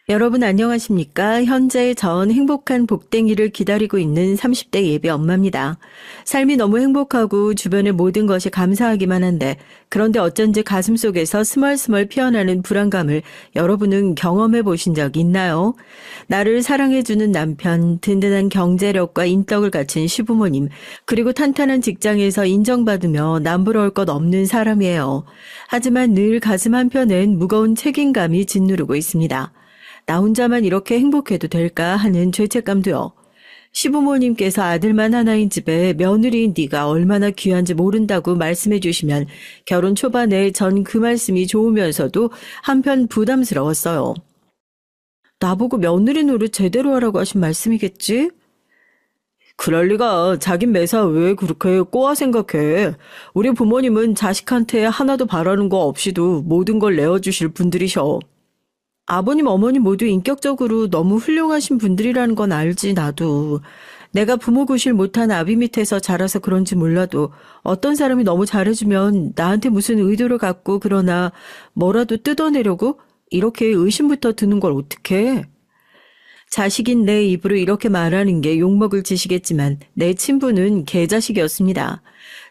여러분 안녕하십니까? 현재 전 행복한 복댕이를 기다리고 있는 30대 예비 엄마입니다. 삶이 너무 행복하고 주변의 모든 것이 감사하기만 한데 그런데 어쩐지 가슴속에서 스멀스멀 피어나는 불안감을 여러분은 경험해 보신 적 있나요? 나를 사랑해주는 남편, 든든한 경제력과 인덕을 갖춘 시부모님, 그리고 탄탄한 직장에서 인정받으며 남부러울 것 없는 사람이에요. 하지만 늘 가슴 한편엔 무거운 책임감이 짓누르고 있습니다. 나 혼자만 이렇게 행복해도 될까 하는 죄책감도요. 시부모님께서 아들만 하나인 집에 며느리인 네가 얼마나 귀한지 모른다고 말씀해 주시면 결혼 초반에 전 그 말씀이 좋으면서도 한편 부담스러웠어요. 나보고 며느리 노릇 제대로 하라고 하신 말씀이겠지? 그럴 리가. 자긴 매사 왜 그렇게 꼬아 생각해. 우리 부모님은 자식한테 하나도 바라는 거 없이도 모든 걸 내어주실 분들이셔. 아버님, 어머님 모두 인격적으로 너무 훌륭하신 분들이라는 건 알지, 나도. 내가 부모 구실 못한 아비 밑에서 자라서 그런지 몰라도 어떤 사람이 너무 잘해주면 나한테 무슨 의도를 갖고 그러나 뭐라도 뜯어내려고 이렇게 의심부터 드는 걸 어떡해. 자식인 내 입으로 이렇게 말하는 게 욕먹을 짓이겠지만 내 친부는 개자식이었습니다.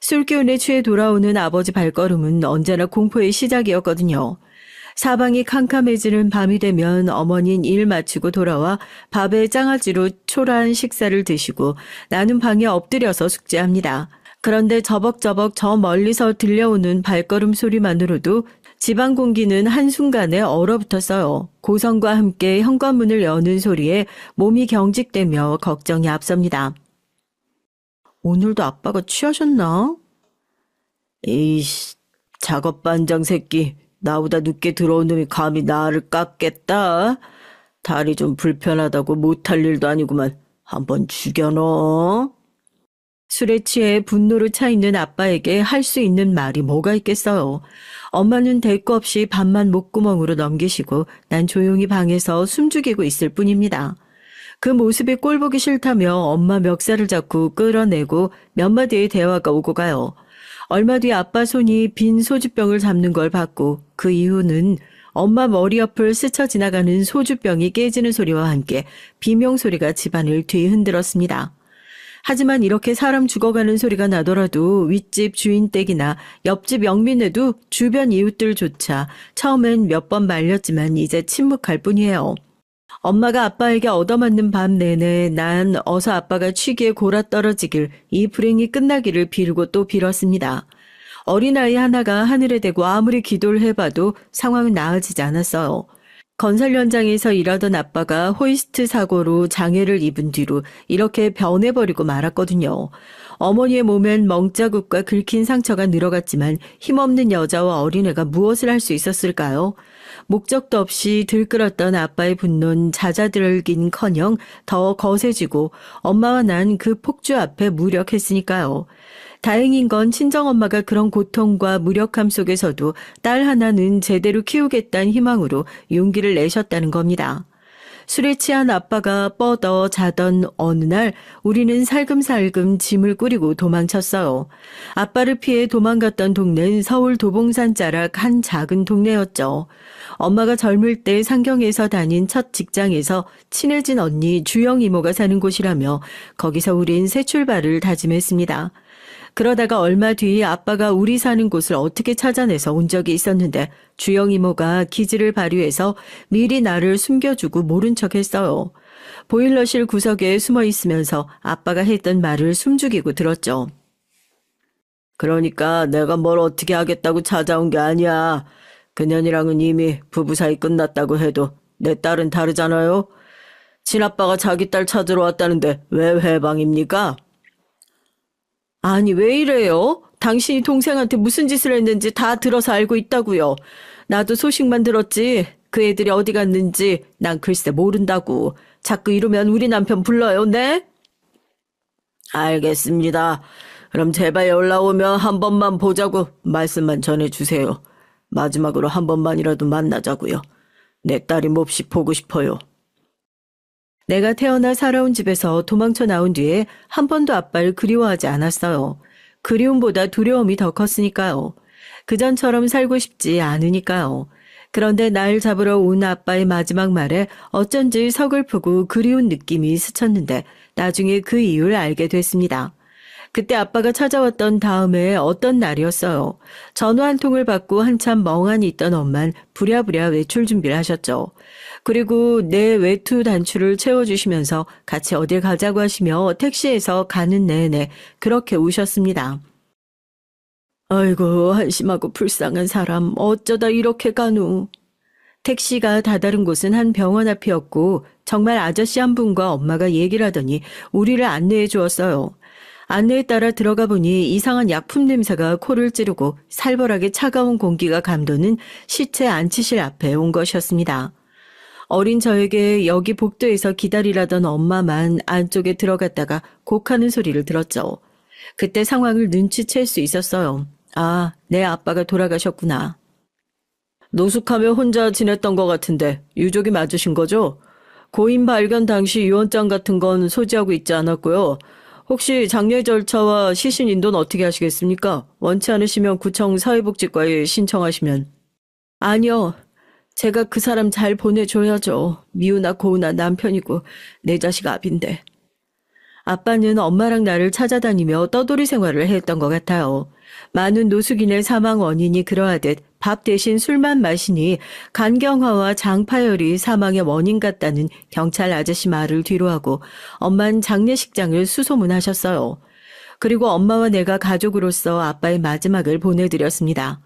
술기운에 취해 돌아오는 아버지 발걸음은 언제나 공포의 시작이었거든요. 사방이 캄캄해지는 밤이 되면 어머니는 일 마치고 돌아와 밥에 장아찌로 초라한 식사를 드시고 나는 방에 엎드려서 숙제합니다. 그런데 저벅저벅 저 멀리서 들려오는 발걸음 소리만으로도 집안 공기는 한순간에 얼어붙었어요. 고성과 함께 현관문을 여는 소리에 몸이 경직되며 걱정이 앞섭니다. 오늘도 아빠가 취하셨나? 에이씨, 작업반장 새끼. 나보다 늦게 들어온 놈이 감히 나를 깎겠다. 다리 좀 불편하다고 못할 일도 아니구만. 한번 죽여넣어. 술에 취해 분노로 차 있는 아빠에게 할 수 있는 말이 뭐가 있겠어요. 엄마는 대꾸 없이 밥만 목구멍으로 넘기시고 난 조용히 방에서 숨죽이고 있을 뿐입니다. 그 모습이 꼴보기 싫다며 엄마 멱살을 잡고 끌어내고 몇 마디의 대화가 오고 가요. 얼마 뒤 아빠 손이 빈 소주병을 잡는 걸 봤고 그 이후는 엄마 머리 옆을 스쳐 지나가는 소주병이 깨지는 소리와 함께 비명소리가 집안을 뒤흔들었습니다. 하지만 이렇게 사람 죽어가는 소리가 나더라도 윗집 주인 댁이나 옆집 영민에도 주변 이웃들조차 처음엔 몇 번 말렸지만 이제 침묵할 뿐이에요. 엄마가 아빠에게 얻어맞는 밤 내내 난 어서 아빠가 취기에 골아떨어지길 이 불행이 끝나기를 빌고 또 빌었습니다. 어린아이 하나가 하늘에 대고 아무리 기도를 해봐도 상황은 나아지지 않았어요. 건설 현장에서 일하던 아빠가 호이스트 사고로 장애를 입은 뒤로 이렇게 변해버리고 말았거든요. 어머니의 몸엔 멍자국과 긁힌 상처가 늘어갔지만 힘없는 여자와 어린애가 무엇을 할 수 있었을까요? 목적도 없이 들끓었던 아빠의 분노는 잦아들긴커녕 더 거세지고 엄마와 난 그 폭주 앞에 무력했으니까요. 다행인 건 친정엄마가 그런 고통과 무력함 속에서도 딸 하나는 제대로 키우겠다는 희망으로 용기를 내셨다는 겁니다. 술에 취한 아빠가 뻗어 자던 어느 날 우리는 살금살금 짐을 꾸리고 도망쳤어요. 아빠를 피해 도망갔던 동네는 서울 도봉산 자락 한 작은 동네였죠. 엄마가 젊을 때 상경에서 다닌 첫 직장에서 친해진 언니 주영 이모가 사는 곳이라며 거기서 우린 새 출발을 다짐했습니다. 그러다가 얼마 뒤 아빠가 우리 사는 곳을 어떻게 찾아내서 온 적이 있었는데 주영 이모가 기지를 발휘해서 미리 나를 숨겨주고 모른 척 했어요. 보일러실 구석에 숨어 있으면서 아빠가 했던 말을 숨죽이고 들었죠. 그러니까 내가 뭘 어떻게 하겠다고 찾아온 게 아니야. 그년이랑은 이미 부부 사이 끝났다고 해도 내 딸은 다르잖아요. 친아빠가 자기 딸 찾으러 왔다는데 왜 회방입니까? 아니 왜 이래요? 당신이 동생한테 무슨 짓을 했는지 다 들어서 알고 있다고요. 나도 소식만 들었지. 그 애들이 어디 갔는지 난 글쎄 모른다고. 자꾸 이러면 우리 남편 불러요, 네? 알겠습니다. 그럼 제발 연락 오면 한 번만 보자고 말씀만 전해주세요. 마지막으로 한 번만이라도 만나자고요. 내 딸이 몹시 보고 싶어요. 내가 태어나 살아온 집에서 도망쳐 나온 뒤에 한 번도 아빠를 그리워하지 않았어요. 그리움보다 두려움이 더 컸으니까요. 그전처럼 살고 싶지 않으니까요. 그런데 날 잡으러 온 아빠의 마지막 말에 어쩐지 서글프고 그리운 느낌이 스쳤는데 나중에 그 이유를 알게 됐습니다. 그때 아빠가 찾아왔던 다음에 어떤 날이었어요. 전화 한 통을 받고 한참 멍하니 있던 엄만 부랴부랴 외출 준비를 하셨죠. 그리고 내 외투 단추를 채워주시면서 같이 어딜 가자고 하시며 택시에서 가는 내내 그렇게 우셨습니다. 아이고, 한심하고 불쌍한 사람 어쩌다 이렇게 가누. 택시가 다다른 곳은 한 병원 앞이었고 정말 아저씨 한 분과 엄마가 얘기를 하더니 우리를 안내해 주었어요. 안내에 따라 들어가 보니 이상한 약품 냄새가 코를 찌르고 살벌하게 차가운 공기가 감도는 시체 안치실 앞에 온 것이었습니다. 어린 저에게 여기 복도에서 기다리라던 엄마만 안쪽에 들어갔다가 곡하는 소리를 들었죠. 그때 상황을 눈치챌 수 있었어요. 아, 내 아빠가 돌아가셨구나. 노숙하며 혼자 지냈던 것 같은데 유족이 맞으신 거죠? 고인 발견 당시 유언장 같은 건 소지하고 있지 않았고요. 혹시 장례 절차와 시신 인도는 어떻게 하시겠습니까? 원치 않으시면 구청 사회복지과에 신청하시면. 아니요. 제가 그 사람 잘 보내줘야죠. 미우나 고우나 남편이고 내 자식 압인데. 아빠는 엄마랑 나를 찾아다니며 떠돌이 생활을 했던 것 같아요. 많은 노숙인의 사망 원인이 그러하듯 밥 대신 술만 마시니 간경화와 장파열이 사망의 원인 같다는 경찰 아저씨 말을 뒤로하고 엄만 장례식장을 수소문하셨어요. 그리고 엄마와 내가 가족으로서 아빠의 마지막을 보내드렸습니다.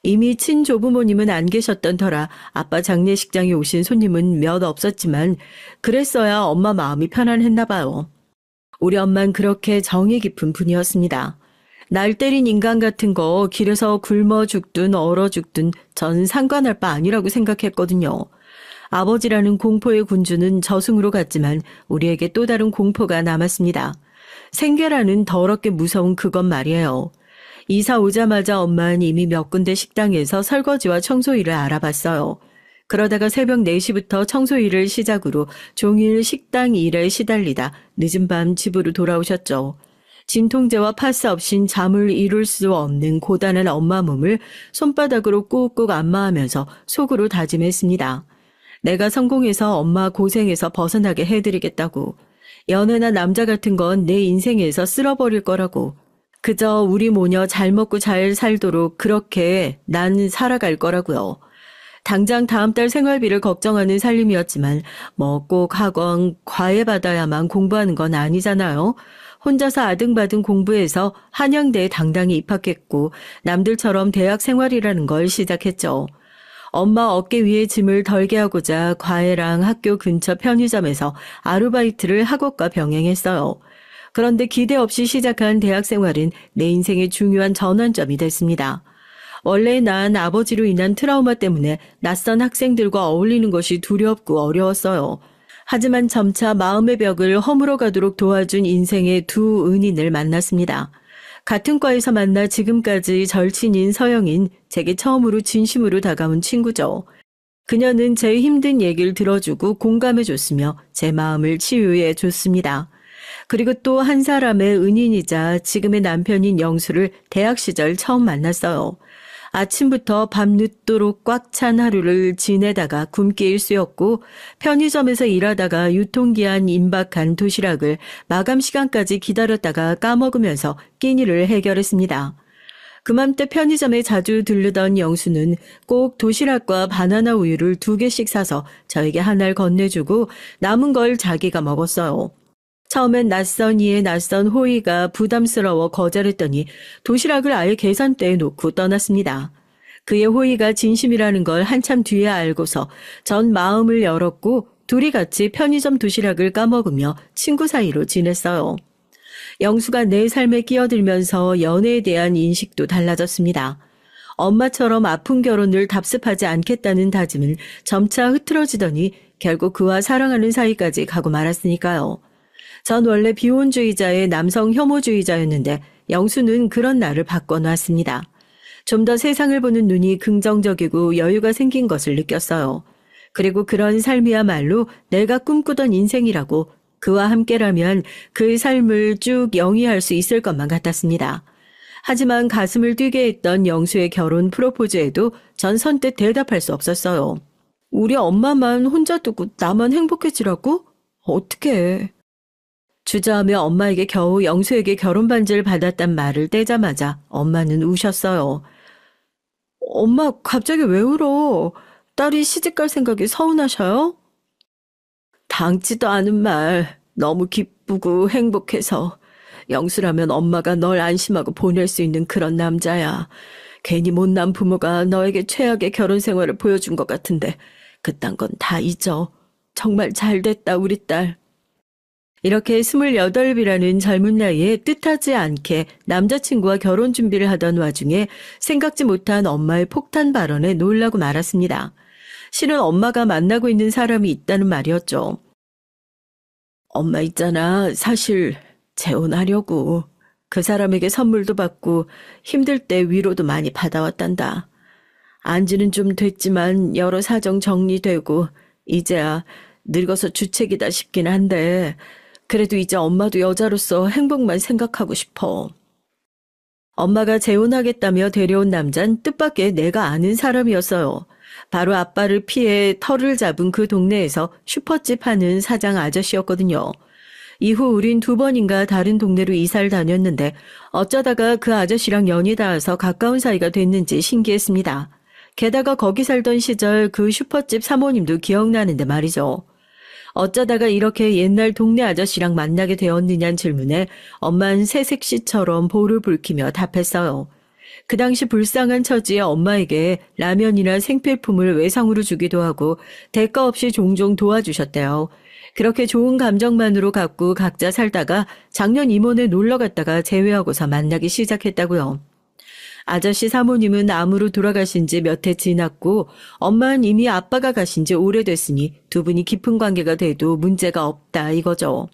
이미 친조부모님은 안 계셨던 터라 아빠 장례식장에 오신 손님은 몇 없었지만 그랬어야 엄마 마음이 편안했나 봐요. 우리 엄만 그렇게 정이 깊은 분이었습니다. 날 때린 인간 같은 거 길에서 굶어 죽든 얼어 죽든 전 상관할 바 아니라고 생각했거든요. 아버지라는 공포의 군주는 저승으로 갔지만 우리에게 또 다른 공포가 남았습니다. 생계라는 더럽게 무서운 그것 말이에요. 이사 오자마자 엄마는 이미 몇 군데 식당에서 설거지와 청소 일을 알아봤어요. 그러다가 새벽 4시부터 청소 일을 시작으로 종일 식당 일에 시달리다 늦은 밤 집으로 돌아오셨죠. 진통제와 파스 없인 잠을 이룰 수 없는 고단한 엄마 몸을 손바닥으로 꾹꾹 안마하면서 속으로 다짐했습니다. 내가 성공해서 엄마 고생에서 벗어나게 해드리겠다고. 연애나 남자 같은 건 내 인생에서 쓸어버릴 거라고. 그저 우리 모녀 잘 먹고 잘 살도록 그렇게 난 살아갈 거라고요. 당장 다음 달 생활비를 걱정하는 살림이었지만 뭐 꼭 학원, 과외 받아야만 공부하는 건 아니잖아요. 혼자서 아등바등 공부해서 한양대에 당당히 입학했고 남들처럼 대학 생활이라는 걸 시작했죠. 엄마 어깨 위에 짐을 덜게 하고자 과외랑 학교 근처 편의점에서 아르바이트를 학업과 병행했어요. 그런데 기대 없이 시작한 대학 생활은 내 인생의 중요한 전환점이 됐습니다. 원래 난 아버지로 인한 트라우마 때문에 낯선 학생들과 어울리는 것이 두렵고 어려웠어요. 하지만 점차 마음의 벽을 허물어 가도록 도와준 인생의 두 은인을 만났습니다. 같은 과에서 만나 지금까지 절친인 서영인, 제게 처음으로 진심으로 다가온 친구죠. 그녀는 제 힘든 얘기를 들어주고 공감해줬으며 제 마음을 치유해 줬습니다. 그리고 또 한 사람의 은인이자 지금의 남편인 영수를 대학 시절 처음 만났어요. 아침부터 밤늦도록 꽉 찬 하루를 지내다가 굶게 일쑤였고 편의점에서 일하다가 유통기한 임박한 도시락을 마감 시간까지 기다렸다가 까먹으면서 끼니를 해결했습니다. 그맘때 편의점에 자주 들르던 영수는 꼭 도시락과 바나나 우유를 2개씩 사서 저에게 하나를 건네주고 남은 걸 자기가 먹었어요. 처음엔 낯선 이의 낯선 호의가 부담스러워 거절했더니 도시락을 아예 계산대에 놓고 떠났습니다. 그의 호의가 진심이라는 걸 한참 뒤에 알고서 전 마음을 열었고 둘이 같이 편의점 도시락을 까먹으며 친구 사이로 지냈어요. 영수가 내 삶에 끼어들면서 연애에 대한 인식도 달라졌습니다. 엄마처럼 아픈 결혼을 답습하지 않겠다는 다짐은 점차 흐트러지더니 결국 그와 사랑하는 사이까지 가고 말았으니까요. 전 원래 비혼주의자의 남성 혐오주의자였는데 영수는 그런 나를 바꿔놨습니다. 좀 더 세상을 보는 눈이 긍정적이고 여유가 생긴 것을 느꼈어요. 그리고 그런 삶이야말로 내가 꿈꾸던 인생이라고 그와 함께라면 그 삶을 쭉 영위할 수 있을 것만 같았습니다. 하지만 가슴을 뛰게 했던 영수의 결혼 프로포즈에도 전 선뜻 대답할 수 없었어요. 우리 엄마만 혼자 두고 나만 행복해지라고? 어떡해. 주저하며 엄마에게 겨우 영수에게 결혼 반지를 받았단 말을 떼자마자 엄마는 우셨어요. 엄마 갑자기 왜 울어? 딸이 시집갈 생각이 서운하셔요? 당치도 않은 말. 너무 기쁘고 행복해서. 영수라면 엄마가 널 안심하고 보낼 수 있는 그런 남자야. 괜히 못난 부모가 너에게 최악의 결혼 생활을 보여준 것 같은데 그딴 건 다 잊어. 정말 잘됐다 우리 딸. 이렇게 28이라는 젊은 나이에 뜻하지 않게 남자친구와 결혼 준비를 하던 와중에 생각지 못한 엄마의 폭탄 발언에 놀라고 말았습니다. 실은 엄마가 만나고 있는 사람이 있다는 말이었죠. 엄마 있잖아. 사실 재혼하려고. 그 사람에게 선물도 받고 힘들 때 위로도 많이 받아왔단다. 안지는 좀 됐지만 여러 사정 정리되고 이제야 늙어서 주책이다 싶긴 한데 그래도 이제 엄마도 여자로서 행복만 생각하고 싶어. 엄마가 재혼하겠다며 데려온 남잔 뜻밖의 내가 아는 사람이었어요. 바로 아빠를 피해 터를 잡은 그 동네에서 슈퍼집 하는 사장 아저씨였거든요. 이후 우린 2번인가 다른 동네로 이사를 다녔는데 어쩌다가 그 아저씨랑 연이 닿아서 가까운 사이가 됐는지 신기했습니다. 게다가 거기 살던 시절 그 슈퍼집 사모님도 기억나는데 말이죠. 어쩌다가 이렇게 옛날 동네 아저씨랑 만나게 되었느냐는 질문에 엄마는 새색시처럼 볼을 붉히며 답했어요. 그 당시 불쌍한 처지의 엄마에게 라면이나 생필품을 외상으로 주기도 하고 대가 없이 종종 도와주셨대요. 그렇게 좋은 감정만으로 갖고 각자 살다가 작년 이모네 놀러 갔다가 재회하고서 만나기 시작했다고요. 아저씨 사모님은 암으로 돌아가신 지 몇 해 지났고 엄마는 이미 아빠가 가신 지 오래됐으니 두 분이 깊은 관계가 돼도 문제가 없다 이거죠.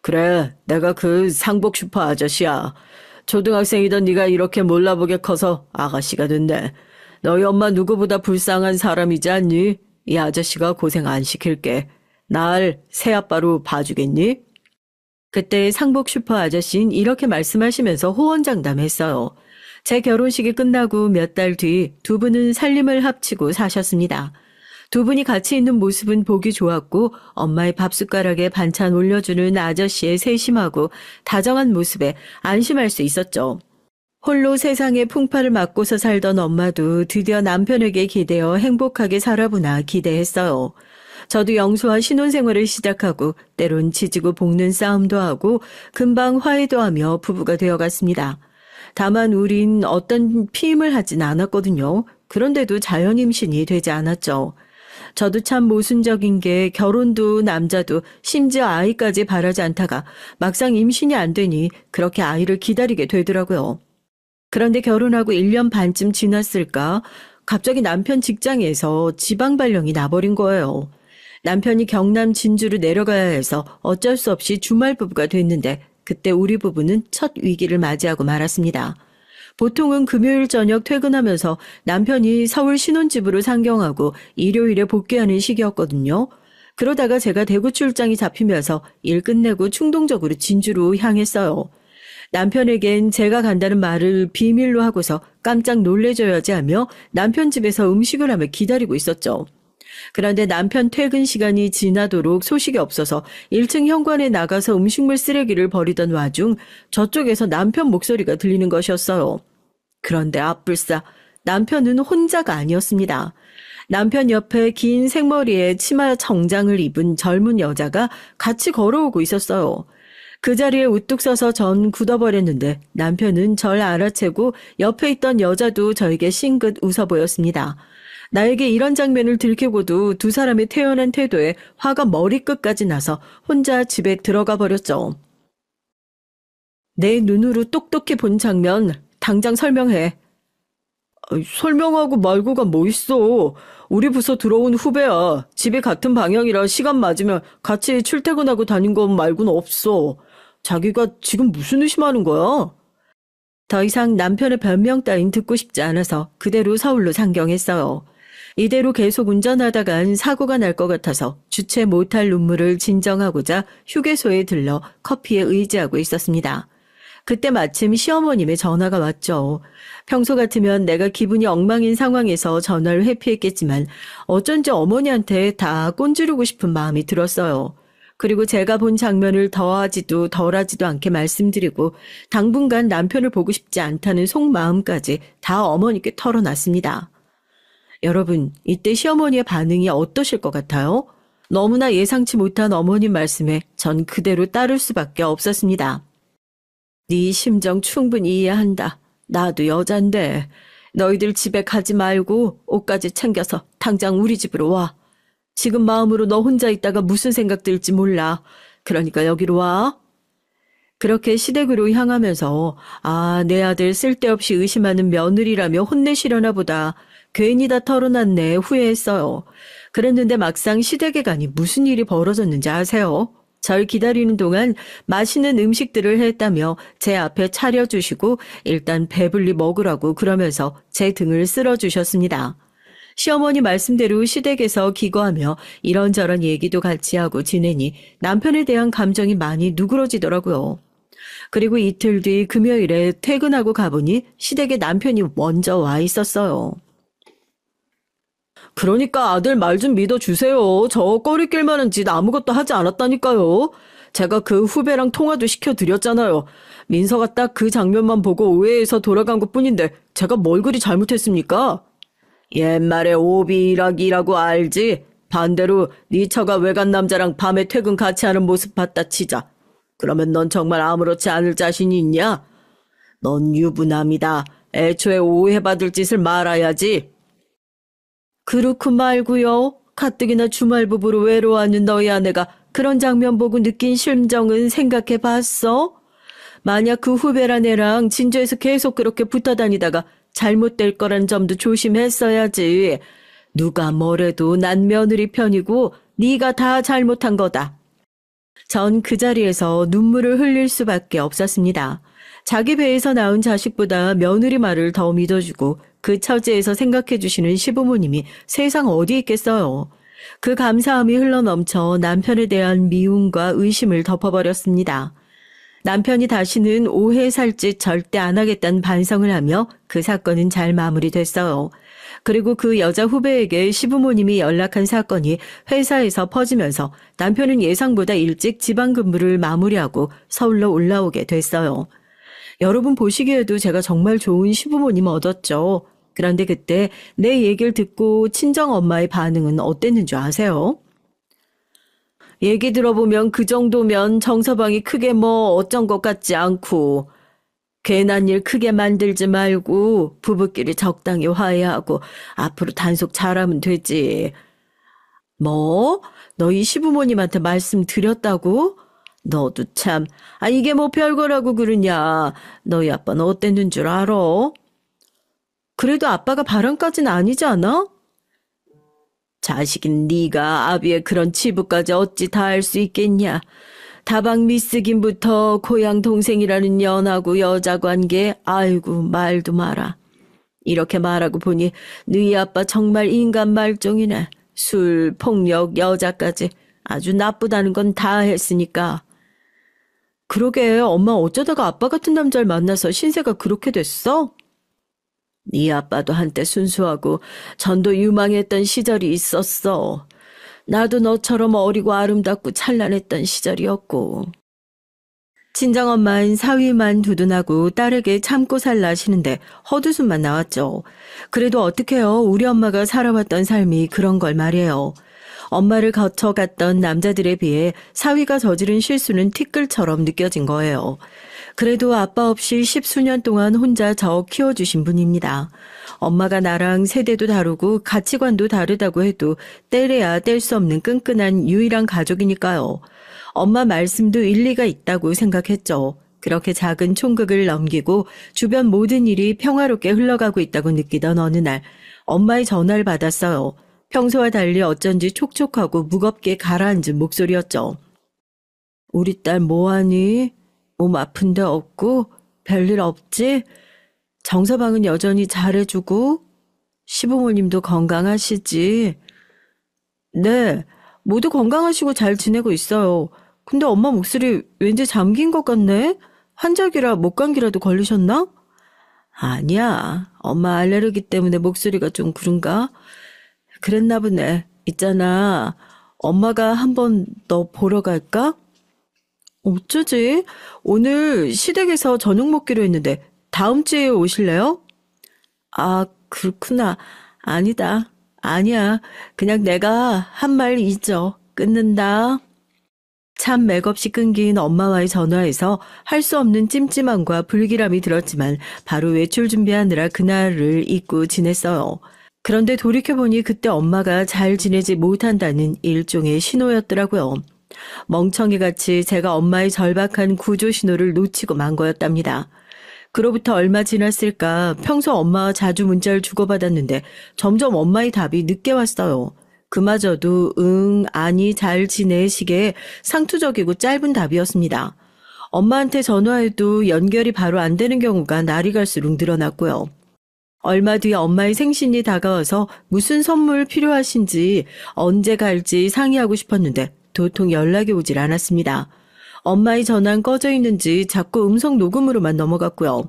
그래, 내가 그 상복 슈퍼 아저씨야. 초등학생이던 네가 이렇게 몰라보게 커서 아가씨가 됐네. 너희 엄마 누구보다 불쌍한 사람이지 않니? 이 아저씨가 고생 안 시킬게. 날 새아빠로 봐주겠니? 그때 상복 슈퍼 아저씨는 이렇게 말씀하시면서 호언장담했어요. 제 결혼식이 끝나고 몇 달 뒤 두 분은 살림을 합치고 사셨습니다. 두 분이 같이 있는 모습은 보기 좋았고 엄마의 밥숟가락에 반찬 올려주는 아저씨의 세심하고 다정한 모습에 안심할 수 있었죠. 홀로 세상의 풍파를 맞고서 살던 엄마도 드디어 남편에게 기대어 행복하게 살아보나 기대했어요. 저도 영수와 신혼생활을 시작하고 때론 지지고 볶는 싸움도 하고 금방 화해도 하며 부부가 되어갔습니다. 다만 우린 어떤 피임을 하진 않았거든요. 그런데도 자연 임신이 되지 않았죠. 저도 참 모순적인 게 결혼도 남자도 심지어 아이까지 바라지 않다가 막상 임신이 안 되니 그렇게 아이를 기다리게 되더라고요. 그런데 결혼하고 1년 반쯤 지났을까 갑자기 남편 직장에서 지방 발령이 나버린 거예요. 남편이 경남 진주로 내려가야 해서 어쩔 수 없이 주말 부부가 됐는데 그때 우리 부부는 첫 위기를 맞이하고 말았습니다. 보통은 금요일 저녁 퇴근하면서 남편이 서울 신혼집으로 상경하고 일요일에 복귀하는 시기였거든요. 그러다가 제가 대구 출장이 잡히면서 일 끝내고 충동적으로 진주로 향했어요. 남편에겐 제가 간다는 말을 비밀로 하고서 깜짝 놀래줘야지 하며 남편 집에서 음식을 하며 기다리고 있었죠. 그런데 남편 퇴근 시간이 지나도록 소식이 없어서 1층 현관에 나가서 음식물 쓰레기를 버리던 와중 저쪽에서 남편 목소리가 들리는 것이었어요. 그런데 앞불싸 남편은 혼자가 아니었습니다. 남편 옆에 긴 생머리에 치마 정장을 입은 젊은 여자가 같이 걸어오고 있었어요. 그 자리에 우뚝 서서 전 굳어버렸는데 남편은 절 알아채고 옆에 있던 여자도 저에게 싱긋 웃어 보였습니다. 나에게 이런 장면을 들키고도 두 사람의 태연한 태도에 화가 머리끝까지 나서 혼자 집에 들어가 버렸죠. 내 눈으로 똑똑히 본 장면 당장 설명해. 설명하고 말고가 뭐 있어. 우리 부서 들어온 후배야. 집이 같은 방향이라 시간 맞으면 같이 출퇴근하고 다닌 것 말고는 없어. 자기가 지금 무슨 의심하는 거야? 더 이상 남편의 변명 따윈 듣고 싶지 않아서 그대로 서울로 상경했어요. 이대로 계속 운전하다간 사고가 날 것 같아서 주체 못할 눈물을 진정하고자 휴게소에 들러 커피에 의지하고 있었습니다. 그때 마침 시어머님의 전화가 왔죠. 평소 같으면 내가 기분이 엉망인 상황에서 전화를 회피했겠지만 어쩐지 어머니한테 다 꼰지르고 싶은 마음이 들었어요. 그리고 제가 본 장면을 더하지도 덜하지도 않게 말씀드리고 당분간 남편을 보고 싶지 않다는 속마음까지 다 어머니께 털어놨습니다. 여러분, 이때 시어머니의 반응이 어떠실 것 같아요? 너무나 예상치 못한 어머님 말씀에 전 그대로 따를 수밖에 없었습니다. 네 심정 충분히 이해한다. 나도 여잔데 너희들 집에 가지 말고 옷까지 챙겨서 당장 우리 집으로 와. 지금 마음으로 너 혼자 있다가 무슨 생각 들지 몰라. 그러니까 여기로 와. 그렇게 시댁으로 향하면서 내 아들 쓸데없이 의심하는 며느리라며 혼내시려나 보다. 괜히 다 털어놨네 후회했어요. 그랬는데 막상 시댁에 가니 무슨 일이 벌어졌는지 아세요? 절 기다리는 동안 맛있는 음식들을 했다며 제 앞에 차려주시고 일단 배불리 먹으라고 그러면서 제 등을 쓸어주셨습니다. 시어머니 말씀대로 시댁에서 기거하며 이런저런 얘기도 같이 하고 지내니 남편에 대한 감정이 많이 누그러지더라고요. 그리고 이틀 뒤 금요일에 퇴근하고 가보니 시댁에 남편이 먼저 와 있었어요. 그러니까 아들 말 좀 믿어주세요. 저 꺼리낄 만한 짓 아무것도 하지 않았다니까요. 제가 그 후배랑 통화도 시켜드렸잖아요. 민서가 딱 그 장면만 보고 오해해서 돌아간 것뿐인데 제가 뭘 그리 잘못했습니까? 옛말에 오비락이라고 알지? 반대로 네 처가 외간 남자랑 밤에 퇴근 같이 하는 모습 봤다 치자. 그러면 넌 정말 아무렇지 않을 자신이 있냐? 넌 유부남이다. 애초에 오해받을 짓을 말아야지. 그렇고 말고요. 가뜩이나 주말부부로 외로워하는 너희 아내가 그런 장면 보고 느낀 심정은 생각해봤어? 만약 그 후배란 애랑 진주에서 계속 그렇게 붙어다니다가 잘못될 거란 점도 조심했어야지. 누가 뭐래도 난 며느리 편이고 네가 다 잘못한 거다. 전 그 자리에서 눈물을 흘릴 수밖에 없었습니다. 자기 배에서 낳은 자식보다 며느리 말을 더 믿어주고 그 처지에서 생각해 주시는 시부모님이 세상 어디 있겠어요. 그 감사함이 흘러넘쳐 남편에 대한 미움과 의심을 덮어버렸습니다. 남편이 다시는 오해 살 짓 절대 안 하겠다는 반성을 하며 그 사건은 잘 마무리됐어요. 그리고 그 여자 후배에게 시부모님이 연락한 사건이 회사에서 퍼지면서 남편은 예상보다 일찍 지방 근무를 마무리하고 서울로 올라오게 됐어요. 여러분 보시기에도 제가 정말 좋은 시부모님 얻었죠. 그런데 그때 내 얘기를 듣고 친정엄마의 반응은 어땠는 줄 아세요? 얘기 들어보면 그 정도면 정서방이 크게 뭐 어쩐 것 같지 않고 괜한 일 크게 만들지 말고 부부끼리 적당히 화해하고 앞으로 단속 잘하면 되지. 뭐? 너희 시부모님한테 말씀드렸다고? 너도 참, 이게 뭐 별거라고 그러냐. 너희 아빠는 어땠는 줄 알아? 그래도 아빠가 바람까지는 아니지 않아? 자식인 네가 아비의 그런 치부까지 어찌 다 할 수 있겠냐. 다방 미스김부터 고향 동생이라는 연하고 여자 관계 아이고 말도 마라. 이렇게 말하고 보니 너희 아빠 정말 인간 말종이네. 술, 폭력, 여자까지 아주 나쁘다는 건 다 했으니까. 그러게 엄마 어쩌다가 아빠 같은 남자를 만나서 신세가 그렇게 됐어? 네 아빠도 한때 순수하고 전도 유망했던 시절이 있었어. 나도 너처럼 어리고 아름답고 찬란했던 시절이었고. 친정엄마는 사위만 두둔하고 딸에게 참고 살라 하시는데 헛웃음만 나왔죠. 그래도 어떡해요. 우리 엄마가 살아왔던 삶이 그런 걸 말이에요. 엄마를 거쳐갔던 남자들에 비해 사위가 저지른 실수는 티끌처럼 느껴진 거예요. 그래도 아빠 없이 10수년 동안 혼자 저 키워주신 분입니다. 엄마가 나랑 세대도 다르고 가치관도 다르다고 해도 떼래야 뗄 수 없는 끈끈한 유일한 가족이니까요. 엄마 말씀도 일리가 있다고 생각했죠. 그렇게 작은 총극을 넘기고 주변 모든 일이 평화롭게 흘러가고 있다고 느끼던 어느 날 엄마의 전화를 받았어요. 평소와 달리 어쩐지 촉촉하고 무겁게 가라앉은 목소리였죠. 우리 딸 뭐하니? 몸 아픈 데 없고 별일 없지? 정서방은 여전히 잘해주고 시부모님도 건강하시지? 네, 모두 건강하시고 잘 지내고 있어요. 근데 엄마 목소리 왠지 잠긴 것 같네? 환절기라 목감기라도 걸리셨나? 아니야. 엄마 알레르기 때문에 목소리가 좀 그런가? 그랬나 보네. 있잖아. 엄마가 한번 너 보러 갈까? 어쩌지? 오늘 시댁에서 저녁 먹기로 했는데 다음 주에 오실래요? 아, 그렇구나. 아니다. 아니야. 그냥 내가 한 말 잊어. 끊는다. 참 맥없이 끊긴 엄마와의 전화에서 할 수 없는 찜찜함과 불길함이 들었지만 바로 외출 준비하느라 그날을 잊고 지냈어요. 그런데 돌이켜보니 그때 엄마가 잘 지내지 못한다는 일종의 신호였더라고요. 멍청이같이 제가 엄마의 절박한 구조 신호를 놓치고 만 거였답니다. 그로부터 얼마 지났을까 평소 엄마와 자주 문자를 주고받았는데 점점 엄마의 답이 늦게 왔어요. 그마저도 응, 아니, 잘 지내 식의 상투적이고 짧은 답이었습니다. 엄마한테 전화해도 연결이 바로 안 되는 경우가 날이 갈수록 늘어났고요. 얼마 뒤에 엄마의 생신이 다가와서 무슨 선물 필요하신지 언제 갈지 상의하고 싶었는데 도통 연락이 오질 않았습니다. 엄마의 전화는 꺼져 있는지 자꾸 음성 녹음으로만 넘어갔고요.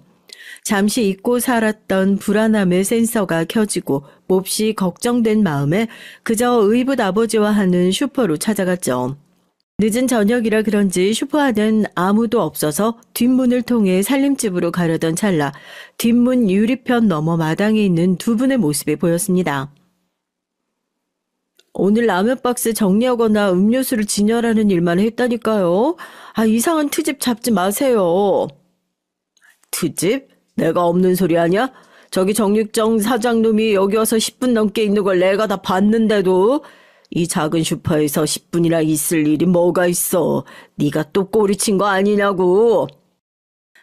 잠시 잊고 살았던 불안함의 센서가 켜지고 몹시 걱정된 마음에 그저 의붓 아버지와 하는 슈퍼로 찾아갔죠. 늦은 저녁이라 그런지 슈퍼 안엔 아무도 없어서 뒷문을 통해 살림집으로 가려던 찰나 뒷문 유리편 너머 마당에 있는 두 분의 모습이 보였습니다. 오늘 라면 박스 정리하거나 음료수를 진열하는 일만 했다니까요. 이상한 트집 잡지 마세요. 트집? 내가 없는 소리 아냐? 저기 정육점 사장놈이 여기 와서 10분 넘게 있는 걸 내가 다 봤는데도 이 작은 슈퍼에서 10분이나 있을 일이 뭐가 있어. 네가 또 꼬리친 거 아니냐고.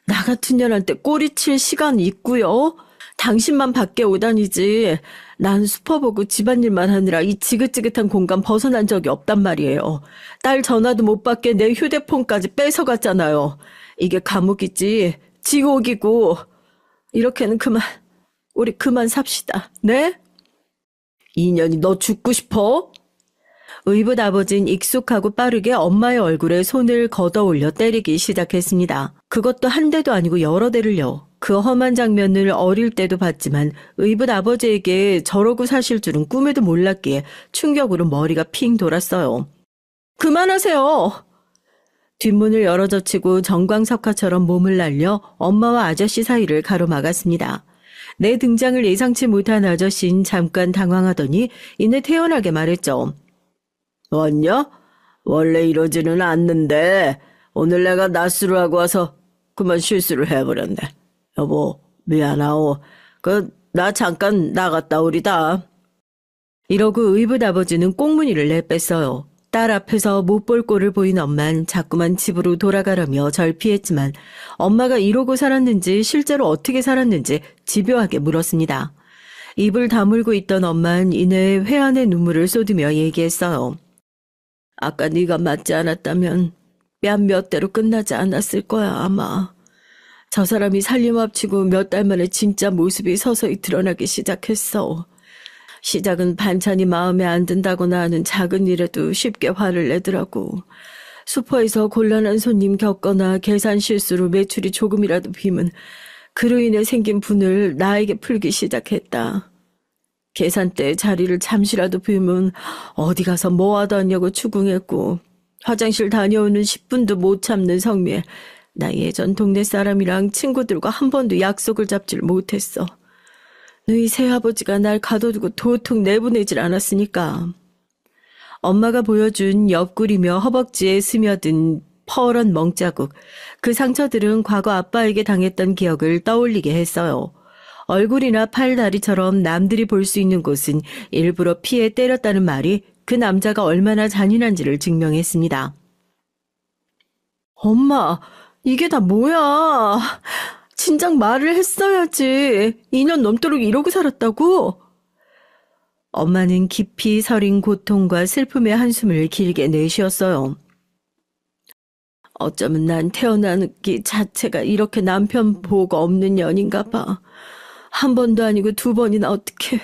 나 같은 년한테 꼬리칠 시간 있고요. 당신만 밖에 오다니지. 난 슈퍼 보고 집안일만 하느라 이 지긋지긋한 공간 벗어난 적이 없단 말이에요. 딸 전화도 못 받게 내 휴대폰까지 뺏어갔잖아요. 이게 감옥이지. 지옥이고. 이렇게는 우리 그만 삽시다. 네? 이년이 너 죽고 싶어? 의붓 아버진 익숙하고 빠르게 엄마의 얼굴에 손을 걷어 올려 때리기 시작했습니다. 그것도 한 대도 아니고 여러 대를요. 그 험한 장면을 어릴 때도 봤지만 의붓 아버지에게 저러고 사실 줄은 꿈에도 몰랐기에 충격으로 머리가 핑 돌았어요. 그만하세요. 뒷문을 열어젖히고 정광석화처럼 몸을 날려 엄마와 아저씨 사이를 가로막았습니다. 내 등장을 예상치 못한 아저씨는 잠깐 당황하더니 이내 태연하게 말했죠. 왔냐? 원래 이러지는 않는데 오늘 내가 낮술을 하고 와서 그만 실수를 해버렸네. 여보 미안하오. 나 잠깐 나갔다 오리다. 이러고 의붓 아버지는 꽁무니를 내뺐어요. 딸 앞에서 못 볼 꼴을 보인 엄만 자꾸만 집으로 돌아가려며 절 피했지만 엄마가 이러고 살았는지 실제로 어떻게 살았는지 집요하게 물었습니다. 입을 다물고 있던 엄만 이내 회한의 눈물을 쏟으며 얘기했어요. 아까 네가 맞지 않았다면 뺨 몇 대로 끝나지 않았을 거야 아마. 저 사람이 살림합치고 몇 달 만에 진짜 모습이 서서히 드러나기 시작했어. 시작은 반찬이 마음에 안 든다거나 하는 작은 일에도 쉽게 화를 내더라고. 슈퍼에서 곤란한 손님 겪거나 계산 실수로 매출이 조금이라도 비면 그로 인해 생긴 분을 나에게 풀기 시작했다. 계산대 자리를 잠시라도 비우면 어디 가서 뭐 하다 왔냐고 추궁했고 화장실 다녀오는 10분도 못 참는 성미에 나 예전 동네 사람이랑 친구들과 한 번도 약속을 잡지를 못했어. 너희 새아버지가 날 가둬두고 도통 내보내질 않았으니까. 엄마가 보여준 옆구리며 허벅지에 스며든 퍼런 멍자국. 그 상처들은 과거 아빠에게 당했던 기억을 떠올리게 했어요. 얼굴이나 팔, 다리처럼 남들이 볼 수 있는 곳은 일부러 피해 때렸다는 말이 그 남자가 얼마나 잔인한지를 증명했습니다. 엄마, 이게 다 뭐야? 진작 말을 했어야지. 2년 넘도록 이러고 살았다고? 엄마는 깊이 서린 고통과 슬픔의 한숨을 길게 내쉬었어요. 어쩌면 난 태어나기 자체가 이렇게 남편 보호가 없는 년인가 봐. 한 번도 아니고 두 번이나 어떻게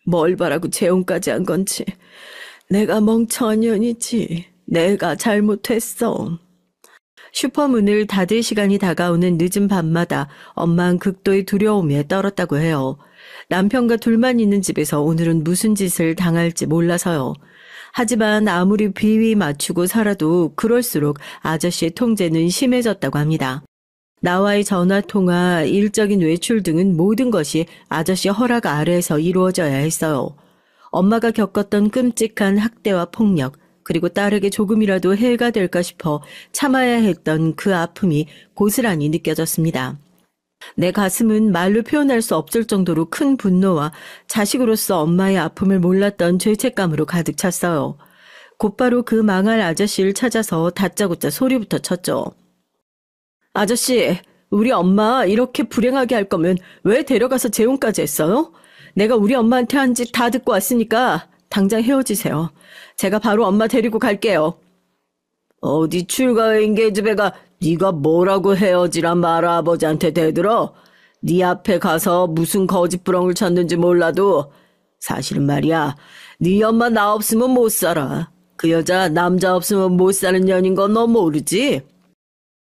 뭘 바라고 재혼까지 한 건지. 내가 멍청한 년이지. 내가 잘못했어. 슈퍼문을 닫을 시간이 다가오는 늦은 밤마다 엄마는 극도의 두려움에 떨었다고 해요. 남편과 둘만 있는 집에서 오늘은 무슨 짓을 당할지 몰라서요. 하지만 아무리 비위 맞추고 살아도 그럴수록 아저씨의 통제는 심해졌다고 합니다. 나와의 전화통화, 일적인 외출 등은 모든 것이 아저씨 허락 아래에서 이루어져야 했어요. 엄마가 겪었던 끔찍한 학대와 폭력, 그리고 딸에게 조금이라도 해가 될까 싶어 참아야 했던 그 아픔이 고스란히 느껴졌습니다. 내 가슴은 말로 표현할 수 없을 정도로 큰 분노와 자식으로서 엄마의 아픔을 몰랐던 죄책감으로 가득 찼어요. 곧바로 그 망할 아저씨를 찾아서 다짜고짜 소리부터 쳤죠. 아저씨, 우리 엄마 이렇게 불행하게 할 거면 왜 데려가서 재혼까지 했어요? 내가 우리 엄마한테 한 짓 다 듣고 왔으니까 당장 헤어지세요. 제가 바로 엄마 데리고 갈게요. 어디 출가인 계집애가 네가 뭐라고 헤어지란 말 아버지한테 대들어? 네 앞에 가서 무슨 거짓부렁을 쳤는지 몰라도 사실은 말이야. 네 엄마 나 없으면 못 살아. 그 여자 남자 없으면 못 사는 년인 건 너 모르지?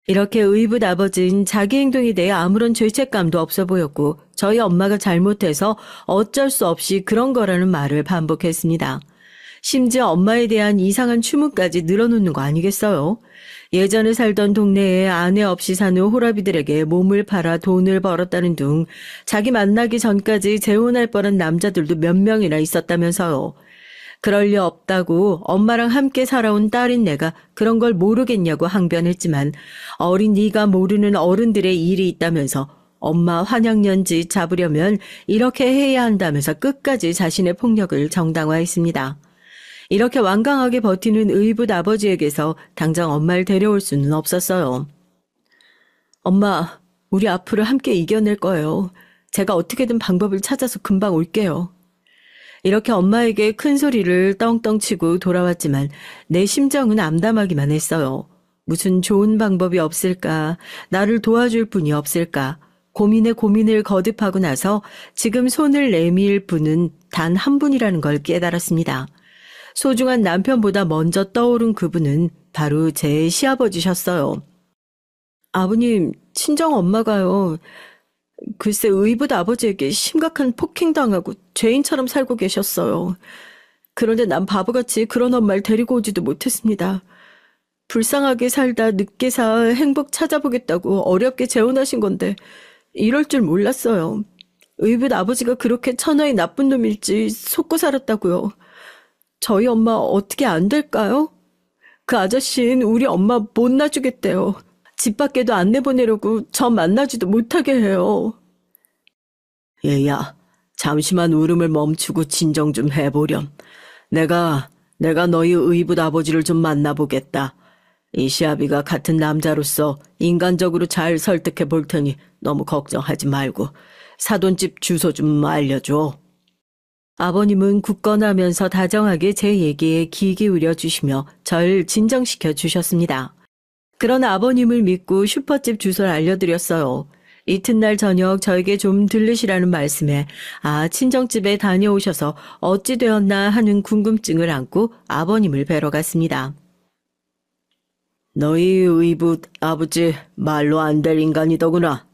이렇게 의붓 아버지는 자기 행동에 대해 아무런 죄책감도 없어 보였고 저희 엄마가 잘못해서 어쩔 수 없이 그런 거라는 말을 반복했습니다. 심지어 엄마에 대한 이상한 추문까지 늘어놓는 거 아니겠어요? 예전에 살던 동네에 아내 없이 사는 호라비들에게 몸을 팔아 돈을 벌었다는 둥 자기 만나기 전까지 재혼할 뻔한 남자들도 몇 명이나 있었다면서요. 그럴 리 없다고 엄마랑 함께 살아온 딸인 내가 그런 걸 모르겠냐고 항변했지만 어린 네가 모르는 어른들의 일이 있다면서 엄마 환양년지 잡으려면 이렇게 해야 한다면서 끝까지 자신의 폭력을 정당화했습니다. 이렇게 완강하게 버티는 의붓 아버지에게서 당장 엄마를 데려올 수는 없었어요. 엄마, 우리 앞으로 함께 이겨낼 거예요. 제가 어떻게든 방법을 찾아서 금방 올게요. 이렇게 엄마에게 큰 소리를 떵떵 치고 돌아왔지만 내 심정은 암담하기만 했어요. 무슨 좋은 방법이 없을까, 나를 도와줄 분이 없을까, 고민에 고민을 거듭하고 나서 지금 손을 내밀 분은 단 한 분이라는 걸 깨달았습니다. 소중한 남편보다 먼저 떠오른 그분은 바로 제 시아버지셨어요. 아버님, 친정 엄마가요. 글쎄 의붓 아버지에게 심각한 폭행당하고 죄인처럼 살고 계셨어요. 그런데 난 바보같이 그런 엄마를 데리고 오지도 못했습니다. 불쌍하게 살다 늦게 사 행복 찾아보겠다고 어렵게 재혼하신 건데 이럴 줄 몰랐어요. 의붓 아버지가 그렇게 천하의 나쁜 놈일지 속고 살았다고요. 저희 엄마 어떻게 안 될까요? 그 아저씨는 우리 엄마 못 놔주겠대요. 집 밖에도 안 내보내려고 저 만나지도 못하게 해요. 얘야, 잠시만 울음을 멈추고 진정 좀 해보렴. 내가 너희 의붓 아버지를 좀 만나보겠다. 이 시아비가 같은 남자로서 인간적으로 잘 설득해 볼 테니 너무 걱정하지 말고 사돈집 주소 좀 알려줘. 아버님은 굳건하면서 다정하게 제 얘기에 귀 기울여 주시며 절 진정시켜 주셨습니다. 그러나 아버님을 믿고 슈퍼집 주소를 알려드렸어요. 이튿날 저녁 저에게 좀 들르시라는 말씀에 친정집에 다녀오셔서 어찌 되었나 하는 궁금증을 안고 아버님을 뵈러 갔습니다. 너희 의붓 아버지 말로 안 될 인간이더구나.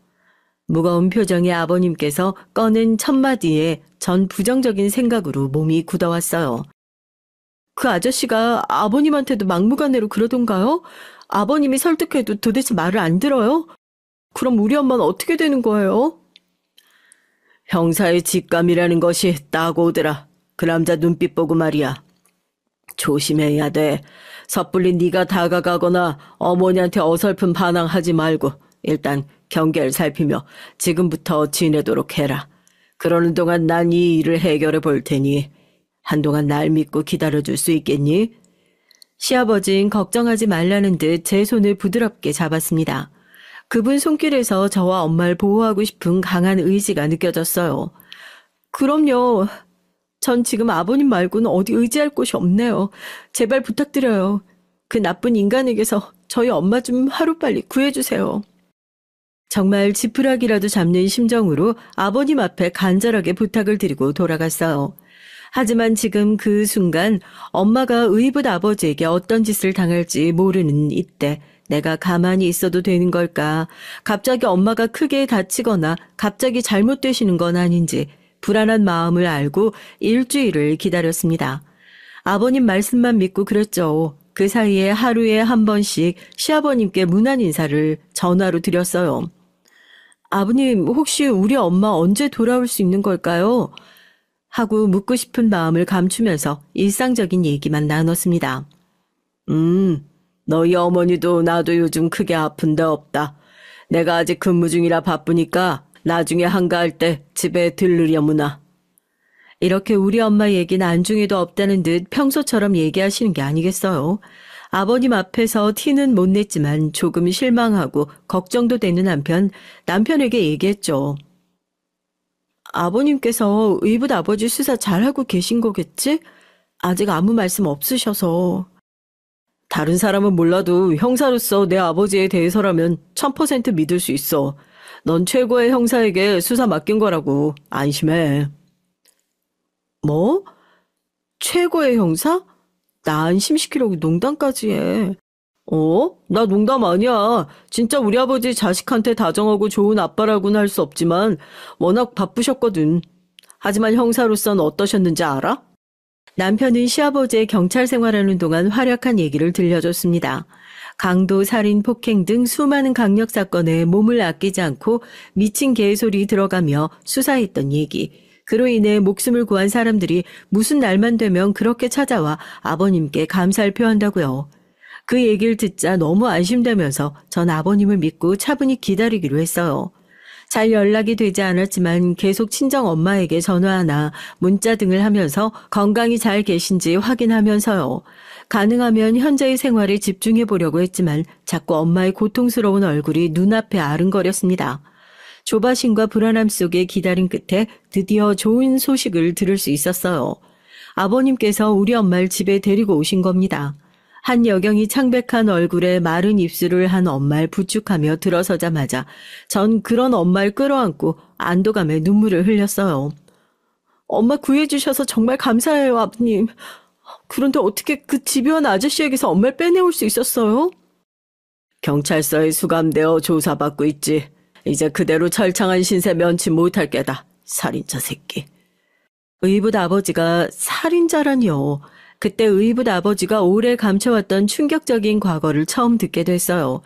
무거운 표정의 아버님께서 꺼낸 첫마디에 전 부정적인 생각으로 몸이 굳어왔어요. 그 아저씨가 아버님한테도 막무가내로 그러던가요? 아버님이 설득해도 도대체 말을 안 들어요? 그럼 우리 엄마는 어떻게 되는 거예요? 형사의 직감이라는 것이 딱 오더라. 그 남자 눈빛 보고 말이야. 조심해야 돼. 섣불리 네가 다가가거나 어머니한테 어설픈 반항하지 말고 일단 경계를 살피며 지금부터 지내도록 해라. 그러는 동안 난 이 일을 해결해 볼 테니 한동안 날 믿고 기다려줄 수 있겠니? 시아버진 걱정하지 말라는 듯 제 손을 부드럽게 잡았습니다. 그분 손길에서 저와 엄마를 보호하고 싶은 강한 의지가 느껴졌어요. 그럼요. 전 지금 아버님 말고는 어디 의지할 곳이 없네요. 제발 부탁드려요. 그 나쁜 인간에게서 저희 엄마 좀 하루빨리 구해주세요. 정말 지푸라기라도 잡는 심정으로 아버님 앞에 간절하게 부탁을 드리고 돌아갔어요. 하지만 지금 그 순간 엄마가 의붓 아버지에게 어떤 짓을 당할지 모르는 이때 내가 가만히 있어도 되는 걸까? 갑자기 엄마가 크게 다치거나 갑자기 잘못되시는 건 아닌지 불안한 마음을 알고 일주일을 기다렸습니다. 아버님 말씀만 믿고 그랬죠. 그 사이에 하루에 한 번씩 시아버님께 문안 인사를 전화로 드렸어요. 아버님, 혹시 우리 엄마 언제 돌아올 수 있는 걸까요? 하고 묻고 싶은 마음을 감추면서 일상적인 얘기만 나눴습니다. 너희 어머니도 나도 요즘 크게 아픈 데 없다. 내가 아직 근무 중이라 바쁘니까 나중에 한가할 때 집에 들르려무나. 이렇게 우리 엄마 얘기는 안중에도 없다는 듯 평소처럼 얘기하시는 게 아니겠어요. 아버님 앞에서 티는 못 냈지만 조금 실망하고 걱정도 되는 한편 남편에게 얘기했죠. 아버님께서 의붓 아버지 수사 잘하고 계신 거겠지? 아직 아무 말씀 없으셔서. 다른 사람은 몰라도 형사로서 내 아버지에 대해서라면 1000% 믿을 수 있어. 넌 최고의 형사에게 수사 맡긴 거라고. 안심해. 뭐? 최고의 형사? 나 안심시키려고 농담까지 해. 나 농담 아니야. 진짜 우리 아버지 자식한테 다정하고 좋은 아빠라고는 할 수 없지만 워낙 바쁘셨거든. 하지만 형사로서는 어떠셨는지 알아? 남편은 시아버지의 경찰 생활하는 동안 활약한 얘기를 들려줬습니다. 강도, 살인, 폭행 등 수많은 강력 사건에 몸을 아끼지 않고 미친 개소리 들어가며 수사했던 얘기. 그로 인해 목숨을 구한 사람들이 무슨 날만 되면 그렇게 찾아와 아버님께 감사를 표한다고요. 그 얘기를 듣자 너무 안심되면서 전 아버님을 믿고 차분히 기다리기로 했어요. 잘 연락이 되지 않았지만 계속 친정 엄마에게 전화하나 문자 등을 하면서 건강히 잘 계신지 확인하면서요. 가능하면 현재의 생활에 집중해 보려고 했지만 자꾸 엄마의 고통스러운 얼굴이 눈앞에 아른거렸습니다. 조바심과 불안함 속에 기다린 끝에 드디어 좋은 소식을 들을 수 있었어요. 아버님께서 우리 엄마를 집에 데리고 오신 겁니다. 한 여경이 창백한 얼굴에 마른 입술을 한 엄마를 부축하며 들어서자마자 전 그런 엄마를 끌어안고 안도감에 눈물을 흘렸어요. 엄마 구해주셔서 정말 감사해요, 아버님. 그런데 어떻게 그 집요한 아저씨에게서 엄마를 빼내올 수 있었어요? 경찰서에 수감되어 조사받고 있지. 이제 그대로 철창한 신세 면치 못할 게다. 살인자 새끼. 의붓 아버지가 살인자라니요. 그때 의붓 아버지가 오래 감춰왔던 충격적인 과거를 처음 듣게 됐어요.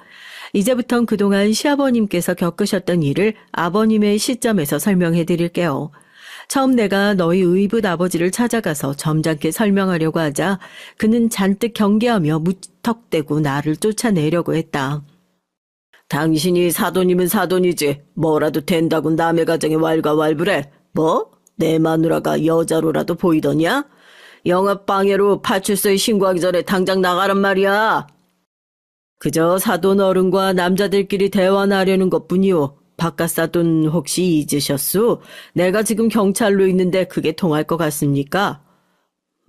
이제부턴 그동안 시아버님께서 겪으셨던 일을 아버님의 시점에서 설명해 드릴게요. 처음 내가 너희 의붓 아버지를 찾아가서 점잖게 설명하려고 하자 그는 잔뜩 경계하며 무턱대고 나를 쫓아내려고 했다. 당신이 사돈이면 사돈이지 뭐라도 된다고 남의 가정에 왈가왈부래. 뭐? 내 마누라가 여자로라도 보이더냐? 영업방해로 파출소에 신고하기 전에 당장 나가란 말이야. 그저 사돈 어른과 남자들끼리 대화나 하려는 것뿐이오. 바깥 사돈 혹시 잊으셨소? 내가 지금 경찰로 있는데 그게 통할 것 같습니까?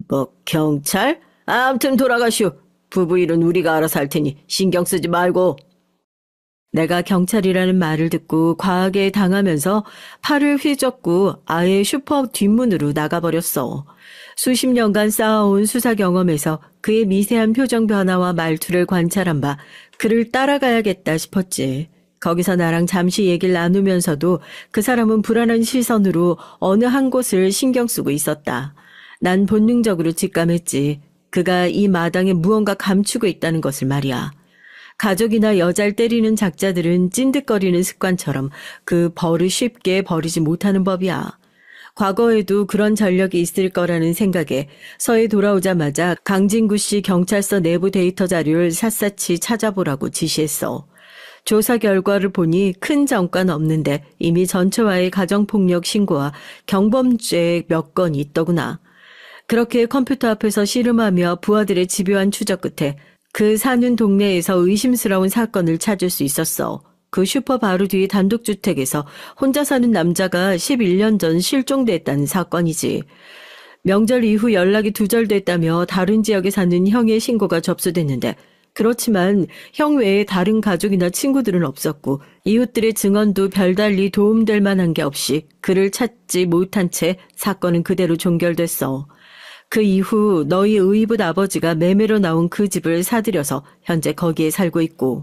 뭐 경찰? 아무튼 돌아가시오. 부부 일은 우리가 알아서 할 테니 신경 쓰지 말고. 내가 경찰이라는 말을 듣고 과하게 당하면서 팔을 휘젓고 아예 슈퍼 뒷문으로 나가버렸어. 수십 년간 쌓아온 수사 경험에서 그의 미세한 표정 변화와 말투를 관찰한 바 그를 따라가야겠다 싶었지. 거기서 나랑 잠시 얘기를 나누면서도 그 사람은 불안한 시선으로 어느 한 곳을 신경 쓰고 있었다. 난 본능적으로 직감했지. 그가 이 마당에 무언가 감추고 있다는 것을 말이야. 가족이나 여자를 때리는 작자들은 찐득거리는 습관처럼 그 벌을 쉽게 버리지 못하는 법이야. 과거에도 그런 전력이 있을 거라는 생각에 서해 돌아오자마자 강진구 씨 경찰서 내부 데이터 자료를 샅샅이 찾아보라고 지시했어. 조사 결과를 보니 큰 전과는 없는데 이미 전처와의 가정폭력 신고와 경범죄 몇 건이 있더구나. 그렇게 컴퓨터 앞에서 씨름하며 부하들의 집요한 추적 끝에 그 사는 동네에서 의심스러운 사건을 찾을 수 있었어. 그 슈퍼 바로 뒤 단독주택에서 혼자 사는 남자가 11년 전 실종됐다는 사건이지. 명절 이후 연락이 두절됐다며 다른 지역에 사는 형의 신고가 접수됐는데 그렇지만 형 외에 다른 가족이나 친구들은 없었고 이웃들의 증언도 별달리 도움될 만한 게 없이 그를 찾지 못한 채 사건은 그대로 종결됐어. 그 이후 너희 의붓 아버지가 매매로 나온 그 집을 사들여서 현재 거기에 살고 있고,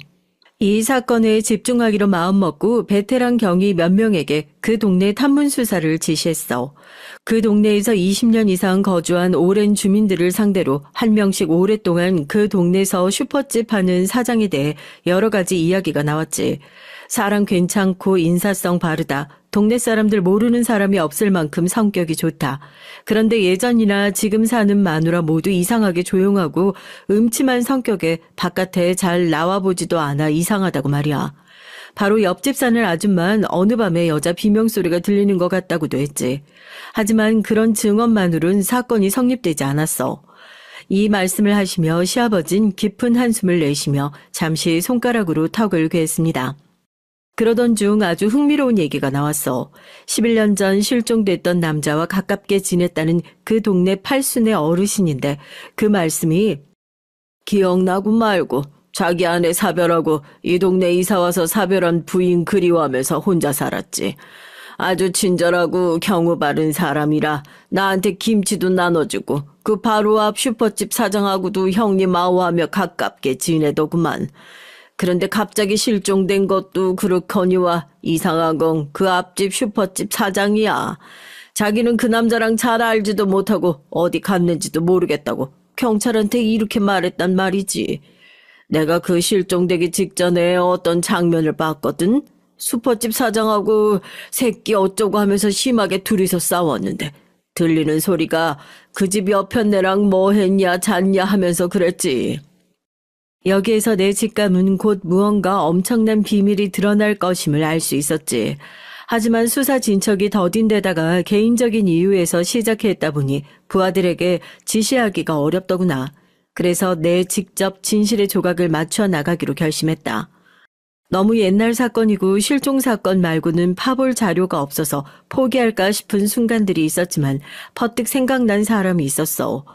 이 사건에 집중하기로 마음먹고 베테랑 경위 몇 명에게 그 동네 탐문 수사를 지시했어. 그 동네에서 20년 이상 거주한 오랜 주민들을 상대로 한 명씩 오랫동안 그 동네에서 슈퍼집 하는 사장에 대해 여러 가지 이야기가 나왔지. 사람 괜찮고 인사성 바르다. 동네 사람들 모르는 사람이 없을 만큼 성격이 좋다. 그런데 예전이나 지금 사는 마누라 모두 이상하게 조용하고 음침한 성격에 바깥에 잘 나와보지도 않아 이상하다고 말이야. 바로 옆집 사는 아줌만 어느 밤에 여자 비명소리가 들리는 것 같다고도 했지. 하지만 그런 증언만으로는 사건이 성립되지 않았어. 이 말씀을 하시며 시아버진 깊은 한숨을 내쉬며 잠시 손가락으로 턱을 괴했습니다. 그러던 중 아주 흥미로운 얘기가 나왔어. 11년 전 실종됐던 남자와 가깝게 지냈다는 그 동네 팔순의 어르신인데 그 말씀이 기억나고 말고 자기 아내 사별하고 이 동네 이사와서 사별한 부인 그리워하면서 혼자 살았지. 아주 친절하고 경우 바른 사람이라 나한테 김치도 나눠주고 그 바로 앞 슈퍼집 사장하고도 형님 아우하며 가깝게 지내더구만. 그런데 갑자기 실종된 것도 그렇거니와 이상한 건 그 앞집 슈퍼집 사장이야. 자기는 그 남자랑 잘 알지도 못하고 어디 갔는지도 모르겠다고 경찰한테 이렇게 말했단 말이지. 내가 그 실종되기 직전에 어떤 장면을 봤거든. 슈퍼집 사장하고 새끼 어쩌고 하면서 심하게 둘이서 싸웠는데 들리는 소리가 그 집 여편네랑 뭐 했냐 잤냐 하면서 그랬지. 여기에서 내 직감은 곧 무언가 엄청난 비밀이 드러날 것임을 알 수 있었지. 하지만 수사 진척이 더딘 데다가 개인적인 이유에서 시작했다 보니 부하들에게 지시하기가 어렵더구나. 그래서 내 직접 진실의 조각을 맞춰 나가기로 결심했다. 너무 옛날 사건이고 실종 사건 말고는 파볼 자료가 없어서 포기할까 싶은 순간들이 있었지만 퍼뜩 생각난 사람이 있었어.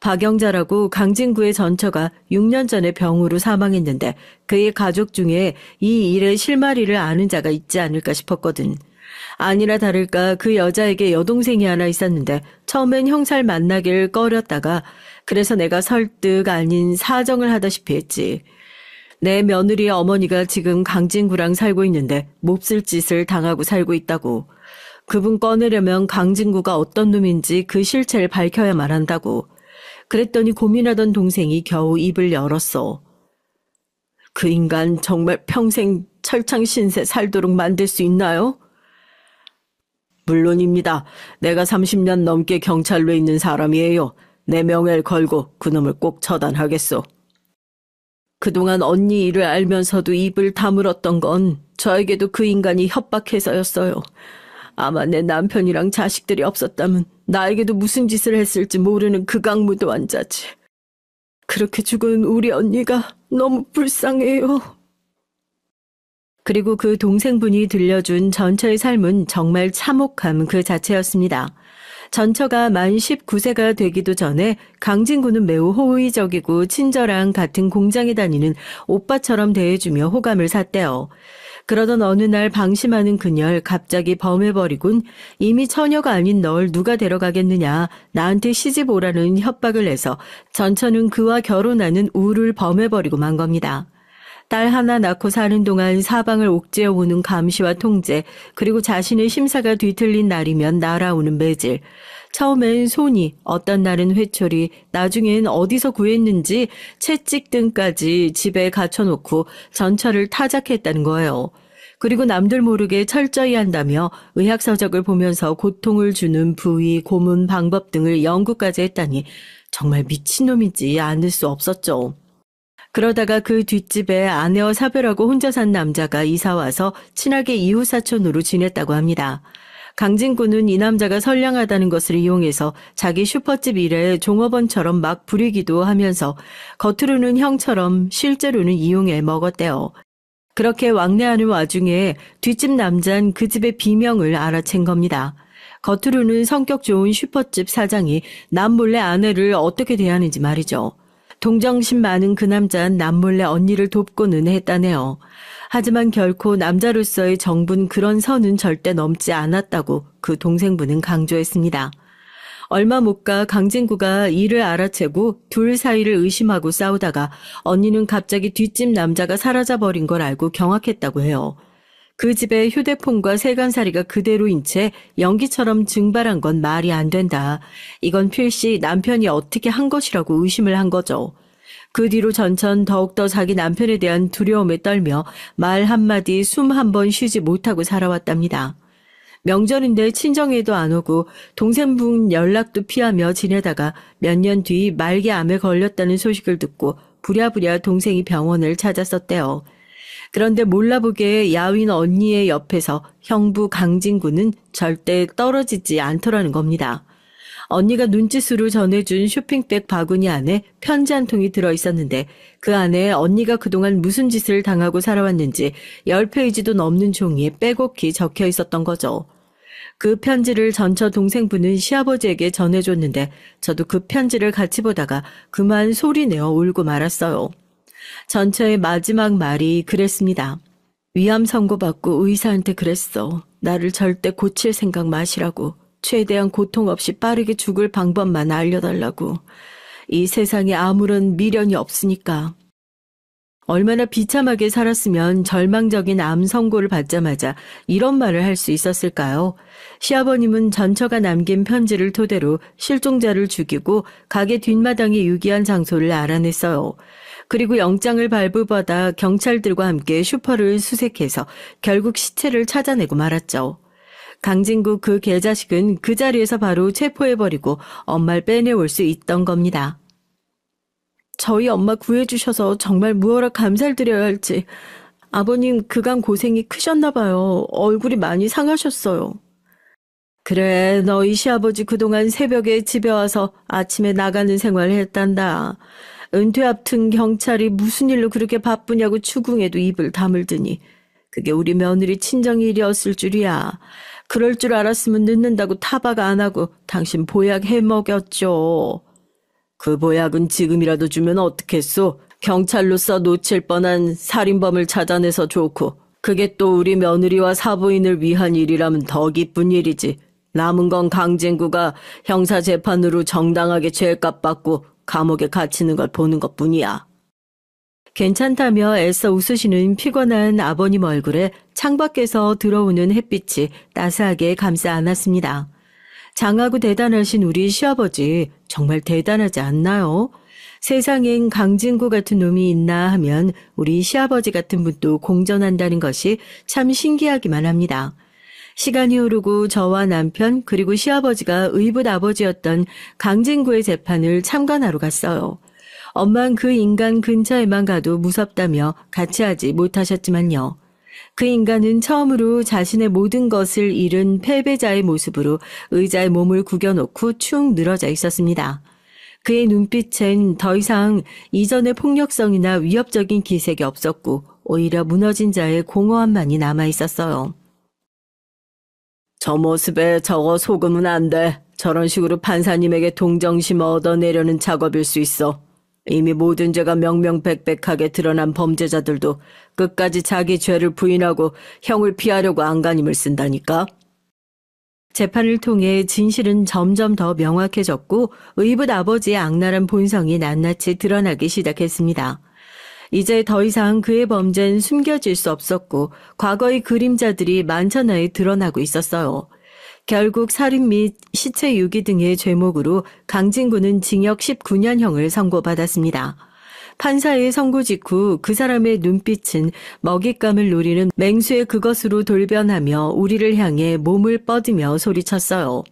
박영자라고 강진구의 전처가 6년 전에 병으로 사망했는데 그의 가족 중에 이 일의 실마리를 아는 자가 있지 않을까 싶었거든. 아니나 다를까 그 여자에게 여동생이 하나 있었는데 처음엔 형사를 만나길 꺼렸다가 그래서 내가 설득 아닌 사정을 하다시피 했지. 내 며느리의 어머니가 지금 강진구랑 살고 있는데 몹쓸 짓을 당하고 살고 있다고. 그분 꺼내려면 강진구가 어떤 놈인지 그 실체를 밝혀야만 한다고. 그랬더니 고민하던 동생이 겨우 입을 열었어. 그 인간 정말 평생 철창신세 살도록 만들 수 있나요? 물론입니다. 내가 30년 넘게 경찰로에 있는 사람이에요. 내 명예를 걸고 그놈을 꼭 처단하겠소. 그동안 언니 일을 알면서도 입을 다물었던 건 저에게도 그 인간이 협박해서였어요. 아마 내 남편이랑 자식들이 없었다면 나에게도 무슨 짓을 했을지 모르는 극악무도한 자지. 그렇게 죽은 우리 언니가 너무 불쌍해요. 그리고 그 동생분이 들려준 전처의 삶은 정말 참혹함 그 자체였습니다. 전처가 만 19세가 되기도 전에 강진구는 매우 호의적이고 친절한 같은 공장에 다니는 오빠처럼 대해주며 호감을 샀대요. 그러던 어느 날 방심하는 그녀를 갑자기 범해버리곤 이미 처녀가 아닌 널 누가 데려가겠느냐 나한테 시집 오라는 협박을 해서 전처는 그와 결혼하는 우를 범해버리고 만 겁니다. 딸 하나 낳고 사는 동안 사방을 옥죄어오는 감시와 통제, 그리고 자신의 심사가 뒤틀린 날이면 날아오는 매질. 처음엔 손이, 어떤 날은 회초리, 나중엔 어디서 구했는지 채찍 등까지 집에 갖춰놓고 전처를 타작했다는 거예요. 그리고 남들 모르게 철저히 한다며 의학서적을 보면서 고통을 주는 부위, 고문 방법 등을 연구까지 했다니 정말 미친놈이지 않을 수 없었죠. 그러다가 그 뒷집에 아내와 사별하고 혼자 산 남자가 이사와서 친하게 이웃사촌으로 지냈다고 합니다. 강진구는 이 남자가 선량하다는 것을 이용해서 자기 슈퍼집 일에 종업원처럼 막 부리기도 하면서 겉으로는 형처럼 실제로는 이용해 먹었대요. 그렇게 왕래하는 와중에 뒷집 남자는 그 집의 비명을 알아챈 겁니다. 겉으로는 성격 좋은 슈퍼집 사장이 남몰래 아내를 어떻게 대하는지 말이죠. 동정심 많은 그 남자는 남몰래 언니를 돕고는 했다네요. 하지만 결코 남자로서의 정분 그런 선은 절대 넘지 않았다고 그 동생분은 강조했습니다. 얼마 못 가 강진구가 이를 알아채고 둘 사이를 의심하고 싸우다가 언니는 갑자기 뒷집 남자가 사라져버린 걸 알고 경악했다고 해요. 그 집에 휴대폰과 세간살이가 그대로인 채 연기처럼 증발한 건 말이 안 된다. 이건 필시 남편이 어떻게 한 것이라고 의심을 한 거죠. 그 뒤로 전천 더욱더 자기 남편에 대한 두려움에 떨며 말 한마디 숨 한 번 쉬지 못하고 살아왔답니다. 명절인데 친정에도 안 오고 동생분 연락도 피하며 지내다가 몇 년 뒤 말기암에 걸렸다는 소식을 듣고 부랴부랴 동생이 병원을 찾았었대요. 그런데 몰라보게 야윈 언니의 옆에서 형부 강진구는 절대 떨어지지 않더라는 겁니다. 언니가 눈짓으로 전해준 쇼핑백 바구니 안에 편지 한 통이 들어있었는데 그 안에 언니가 그동안 무슨 짓을 당하고 살아왔는지 10페이지도 넘는 종이에 빼곡히 적혀 있었던 거죠. 그 편지를 전처 동생분은 시아버지에게 전해줬는데 저도 그 편지를 같이 보다가 그만 소리내어 울고 말았어요. 전처의 마지막 말이 그랬습니다. 위암 선고받고 의사한테 그랬어. 나를 절대 고칠 생각 마시라고. 최대한 고통 없이 빠르게 죽을 방법만 알려달라고. 이 세상에 아무런 미련이 없으니까. 얼마나 비참하게 살았으면 절망적인 암 선고를 받자마자 이런 말을 할 수 있었을까요? 시아버님은 전처가 남긴 편지를 토대로 실종자를 죽이고 가게 뒷마당에 유기한 장소를 알아냈어요. 그리고 영장을 발부받아 경찰들과 함께 슈퍼를 수색해서 결국 시체를 찾아내고 말았죠. 강진구 그 개자식은 그 자리에서 바로 체포해버리고 엄마를 빼내올 수 있던 겁니다. 저희 엄마 구해주셔서 정말 무어라 감사를 드려야 할지. 아버님 그간 고생이 크셨나 봐요. 얼굴이 많이 상하셨어요. 그래, 너희 시아버지 그동안 새벽에 집에 와서 아침에 나가는 생활을 했단다. 은퇴 앞둔 경찰이 무슨 일로 그렇게 바쁘냐고 추궁해도 입을 다물더니 그게 우리 며느리 친정 일이었을 줄이야. 그럴 줄 알았으면 늦는다고 타박 안 하고 당신 보약 해먹였죠. 그 보약은 지금이라도 주면 어떻겠소? 경찰로서 놓칠 뻔한 살인범을 찾아내서 좋고 그게 또 우리 며느리와 사부인을 위한 일이라면 더 기쁜 일이지. 남은 건 강진구가 형사재판으로 정당하게 죄값 받고 감옥에 갇히는 걸 보는 것뿐이야. 괜찮다며 애써 웃으시는 피곤한 아버님 얼굴에 창밖에서 들어오는 햇빛이 따스하게 감싸 안았습니다. 장하고 대단하신 우리 시아버지 정말 대단하지 않나요? 세상엔 강진구 같은 놈이 있나 하면 우리 시아버지 같은 분도 공존한다는 것이 참 신기하기만 합니다. 시간이 흐르고 저와 남편 그리고 시아버지가 의붓 아버지였던 강진구의 재판을 참관하러 갔어요. 엄만 그 인간 근처에만 가도 무섭다며 같이 하지 못하셨지만요. 그 인간은 처음으로 자신의 모든 것을 잃은 패배자의 모습으로 의자에 몸을 구겨놓고 축 늘어져 있었습니다. 그의 눈빛엔 더 이상 이전의 폭력성이나 위협적인 기색이 없었고 오히려 무너진 자의 공허함만이 남아있었어요. 저 모습에 저거 속으면 안 돼. 저런 식으로 판사님에게 동정심 얻어내려는 작업일 수 있어. 이미 모든 죄가 명명백백하게 드러난 범죄자들도 끝까지 자기 죄를 부인하고 형을 피하려고 안간힘을 쓴다니까. 재판을 통해 진실은 점점 더 명확해졌고 의붓 아버지의 악랄한 본성이 낱낱이 드러나기 시작했습니다. 이제 더 이상 그의 범죄는 숨겨질 수 없었고 과거의 그림자들이 만천하에 드러나고 있었어요. 결국 살인 및 시체 유기 등의 죄목으로 강진구는 징역 19년형을 선고받았습니다. 판사의 선고 직후 그 사람의 눈빛은 먹잇감을 노리는 맹수의 그것으로 돌변하며 우리를 향해 몸을 뻗으며 소리쳤어요.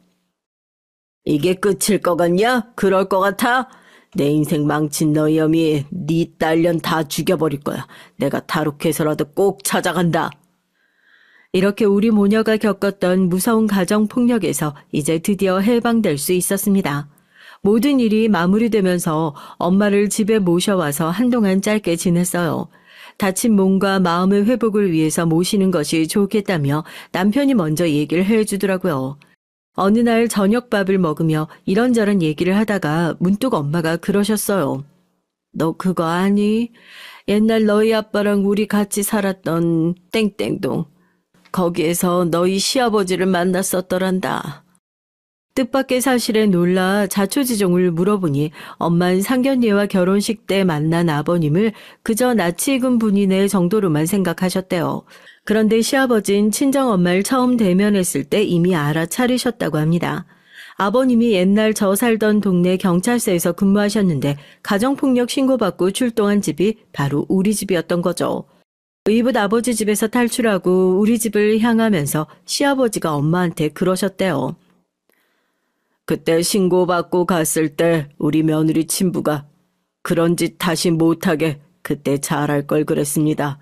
이게 끝일 것 같냐? 그럴 것 같아? 내 인생 망친 너희 엄이 네 딸년 다 죽여버릴 거야. 내가 탈옥해서라도 꼭 찾아간다. 이렇게 우리 모녀가 겪었던 무서운 가정폭력에서 이제 드디어 해방될 수 있었습니다. 모든 일이 마무리되면서 엄마를 집에 모셔와서 한동안 짧게 지냈어요. 다친 몸과 마음의 회복을 위해서 모시는 것이 좋겠다며 남편이 먼저 얘기를 해주더라고요. 어느 날 저녁밥을 먹으며 이런저런 얘기를 하다가 문득 엄마가 그러셨어요. 너 그거 아니? 옛날 너희 아빠랑 우리 같이 살았던 땡땡동. 거기에서 너희 시아버지를 만났었더란다. 뜻밖의 사실에 놀라 자초지종을 물어보니 엄만 상견례와 결혼식 때 만난 아버님을 그저 낯이 익은 분이네 정도로만 생각하셨대요. 그런데 시아버진 친정엄마를 처음 대면했을 때 이미 알아차리셨다고 합니다. 아버님이 옛날 저 살던 동네 경찰서에서 근무하셨는데 가정폭력 신고받고 출동한 집이 바로 우리 집이었던 거죠. 의붓 아버지 집에서 탈출하고 우리 집을 향하면서 시아버지가 엄마한테 그러셨대요. 그때 신고받고 갔을 때 우리 며느리 친부가 그런 짓 다시 못하게 그때 잘할 걸 그랬습니다.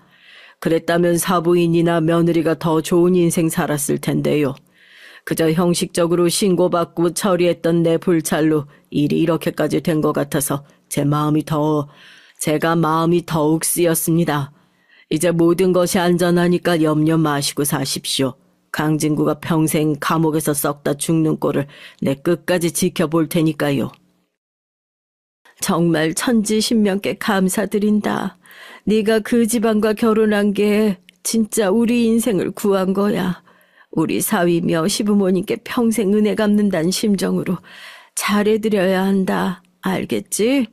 그랬다면 사부인이나 며느리가 더 좋은 인생 살았을 텐데요. 그저 형식적으로 신고받고 처리했던 내 불찰로 일이 이렇게까지 된 것 같아서 제가 마음이 더욱 쓰였습니다. 이제 모든 것이 안전하니까 염려 마시고 사십시오. 강진구가 평생 감옥에서 썩다 죽는 꼴을 내 끝까지 지켜볼 테니까요. 정말 천지신명께 감사드린다. 네가 그 집안과 결혼한 게 진짜 우리 인생을 구한 거야. 우리 사위며 시부모님께 평생 은혜 갚는다는 심정으로 잘해드려야 한다. 알겠지?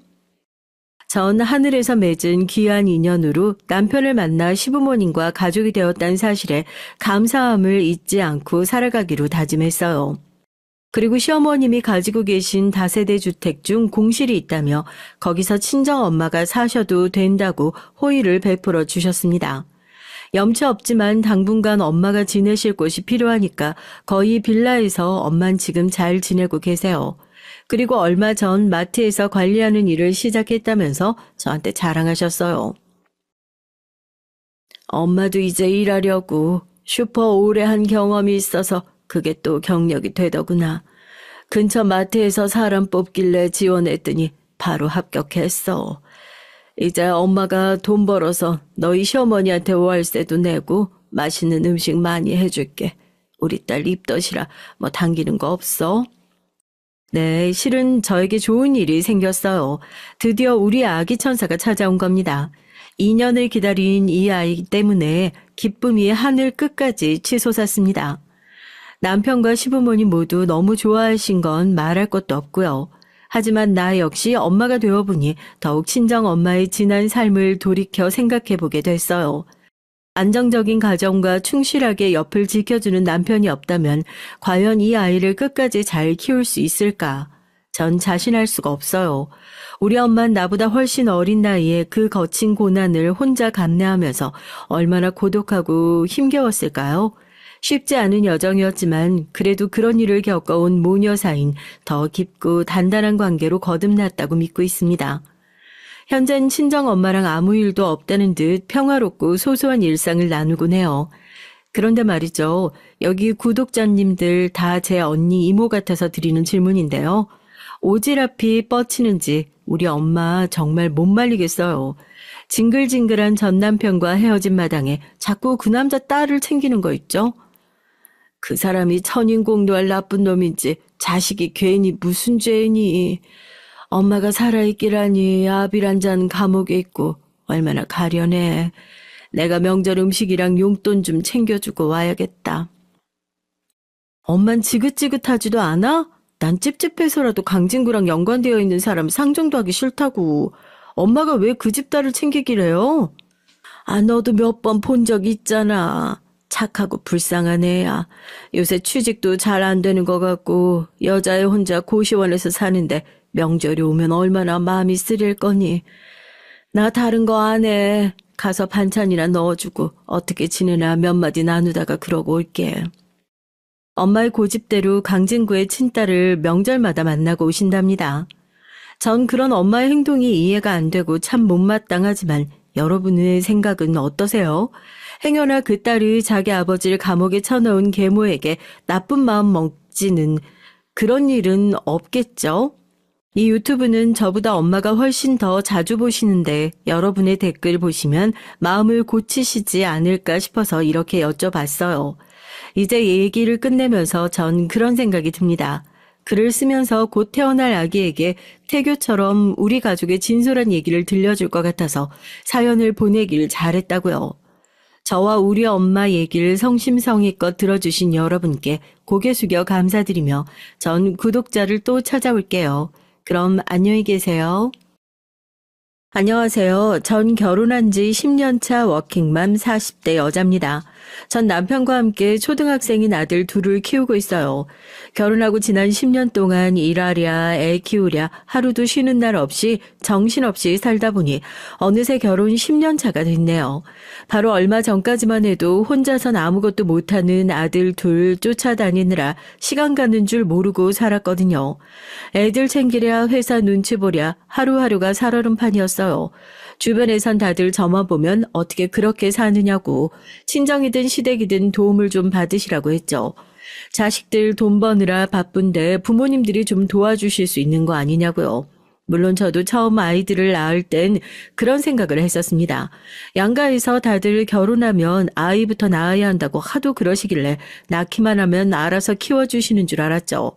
전 하늘에서 맺은 귀한 인연으로 남편을 만나 시부모님과 가족이 되었다는 사실에 감사함을 잊지 않고 살아가기로 다짐했어요. 그리고 시어머님이 가지고 계신 다세대 주택 중 공실이 있다며 거기서 친정엄마가 사셔도 된다고 호의를 베풀어 주셨습니다. 염치 없지만 당분간 엄마가 지내실 곳이 필요하니까 거의 빌라에서 엄만 지금 잘 지내고 계세요. 그리고 얼마 전 마트에서 관리하는 일을 시작했다면서 저한테 자랑하셨어요. 엄마도 이제 일하려고 슈퍼 오래 한 경험이 있어서 그게 또 경력이 되더구나. 근처 마트에서 사람 뽑길래 지원했더니 바로 합격했어. 이제 엄마가 돈 벌어서 너희 시어머니한테 월세도 내고 맛있는 음식 많이 해줄게. 우리 딸 입덧이라 뭐 당기는 거 없어? 네, 실은 저에게 좋은 일이 생겼어요. 드디어 우리 아기 천사가 찾아온 겁니다. 2년을 기다린 이 아이 때문에 기쁨이 하늘 끝까지 치솟았습니다. 남편과 시부모님 모두 너무 좋아하신 건 말할 것도 없고요. 하지만 나 역시 엄마가 되어보니 더욱 친정엄마의 지난 삶을 돌이켜 생각해보게 됐어요. 안정적인 가정과 충실하게 옆을 지켜주는 남편이 없다면 과연 이 아이를 끝까지 잘 키울 수 있을까? 전 자신할 수가 없어요. 우리 엄마는 나보다 훨씬 어린 나이에 그 거친 고난을 혼자 감내하면서 얼마나 고독하고 힘겨웠을까요? 쉽지 않은 여정이었지만 그래도 그런 일을 겪어온 모녀 사이인 더 깊고 단단한 관계로 거듭났다고 믿고 있습니다. 현재는 친정엄마랑 아무 일도 없다는 듯 평화롭고 소소한 일상을 나누곤 해요. 그런데 말이죠. 여기 구독자님들 다 제 언니 이모 같아서 드리는 질문인데요. 오지랖이 뻗치는지 우리 엄마 정말 못 말리겠어요. 징글징글한 전 남편과 헤어진 마당에 자꾸 그 남자 딸을 챙기는 거 있죠? 그 사람이 천인공노할 나쁜 놈인지 자식이 괜히 무슨 죄니. 엄마가 살아있기라니 아비란 잔 감옥에 있고 얼마나 가련해. 내가 명절 음식이랑 용돈 좀 챙겨주고 와야겠다. 엄만 지긋지긋하지도 않아? 난 찝찝해서라도 강진구랑 연관되어 있는 사람 상정도 하기 싫다고. 엄마가 왜 그 집 딸을 챙기기래요? 아, 너도 몇 번 본 적 있잖아. 착하고 불쌍한 애야. 요새 취직도 잘 안 되는 것 같고 여자애 혼자 고시원에서 사는데 명절이 오면 얼마나 마음이 쓰릴 거니. 나 다른 거 안 해. 가서 반찬이나 넣어주고 어떻게 지내나 몇 마디 나누다가 그러고 올게. 엄마의 고집대로 강진구의 친딸을 명절마다 만나고 오신답니다. 전 그런 엄마의 행동이 이해가 안 되고 참 못마땅하지만 여러분의 생각은 어떠세요? 행여나 그 딸이 자기 아버지를 감옥에 쳐넣은 계모에게 나쁜 마음 먹지는 그런 일은 없겠죠? 이 유튜브는 저보다 엄마가 훨씬 더 자주 보시는데 여러분의 댓글 보시면 마음을 고치시지 않을까 싶어서 이렇게 여쭤봤어요. 이제 얘기를 끝내면서 전 그런 생각이 듭니다. 글을 쓰면서 곧 태어날 아기에게 태교처럼 우리 가족의 진솔한 얘기를 들려줄 것 같아서 사연을 보내길 잘했다고요. 저와 우리 엄마 얘기를 성심성의껏 들어주신 여러분께 고개 숙여 감사드리며 전 구독자를 또 찾아올게요. 그럼 안녕히 계세요. 안녕하세요. 전 결혼한 지 10년 차 워킹맘 40대 여자입니다. 전 남편과 함께 초등학생인 아들 둘을 키우고 있어요. 결혼하고 지난 10년 동안 일하랴, 애 키우랴, 하루도 쉬는 날 없이 정신없이 살다 보니 어느새 결혼 10년 차가 됐네요. 바로 얼마 전까지만 해도 혼자선 아무것도 못하는 아들 둘 쫓아다니느라 시간 가는 줄 모르고 살았거든요. 애들 챙기랴, 회사 눈치 보랴, 하루하루가 살얼음판이었어요. 주변에선 다들 저만 보면 어떻게 그렇게 사느냐고 친정이든 시댁이든 도움을 좀 받으시라고 했죠. 자식들 돈 버느라 바쁜데 부모님들이 좀 도와주실 수 있는 거 아니냐고요. 물론 저도 처음 아이들을 낳을 땐 그런 생각을 했었습니다. 양가에서 다들 결혼하면 아이부터 낳아야 한다고 하도 그러시길래 낳기만 하면 알아서 키워주시는 줄 알았죠.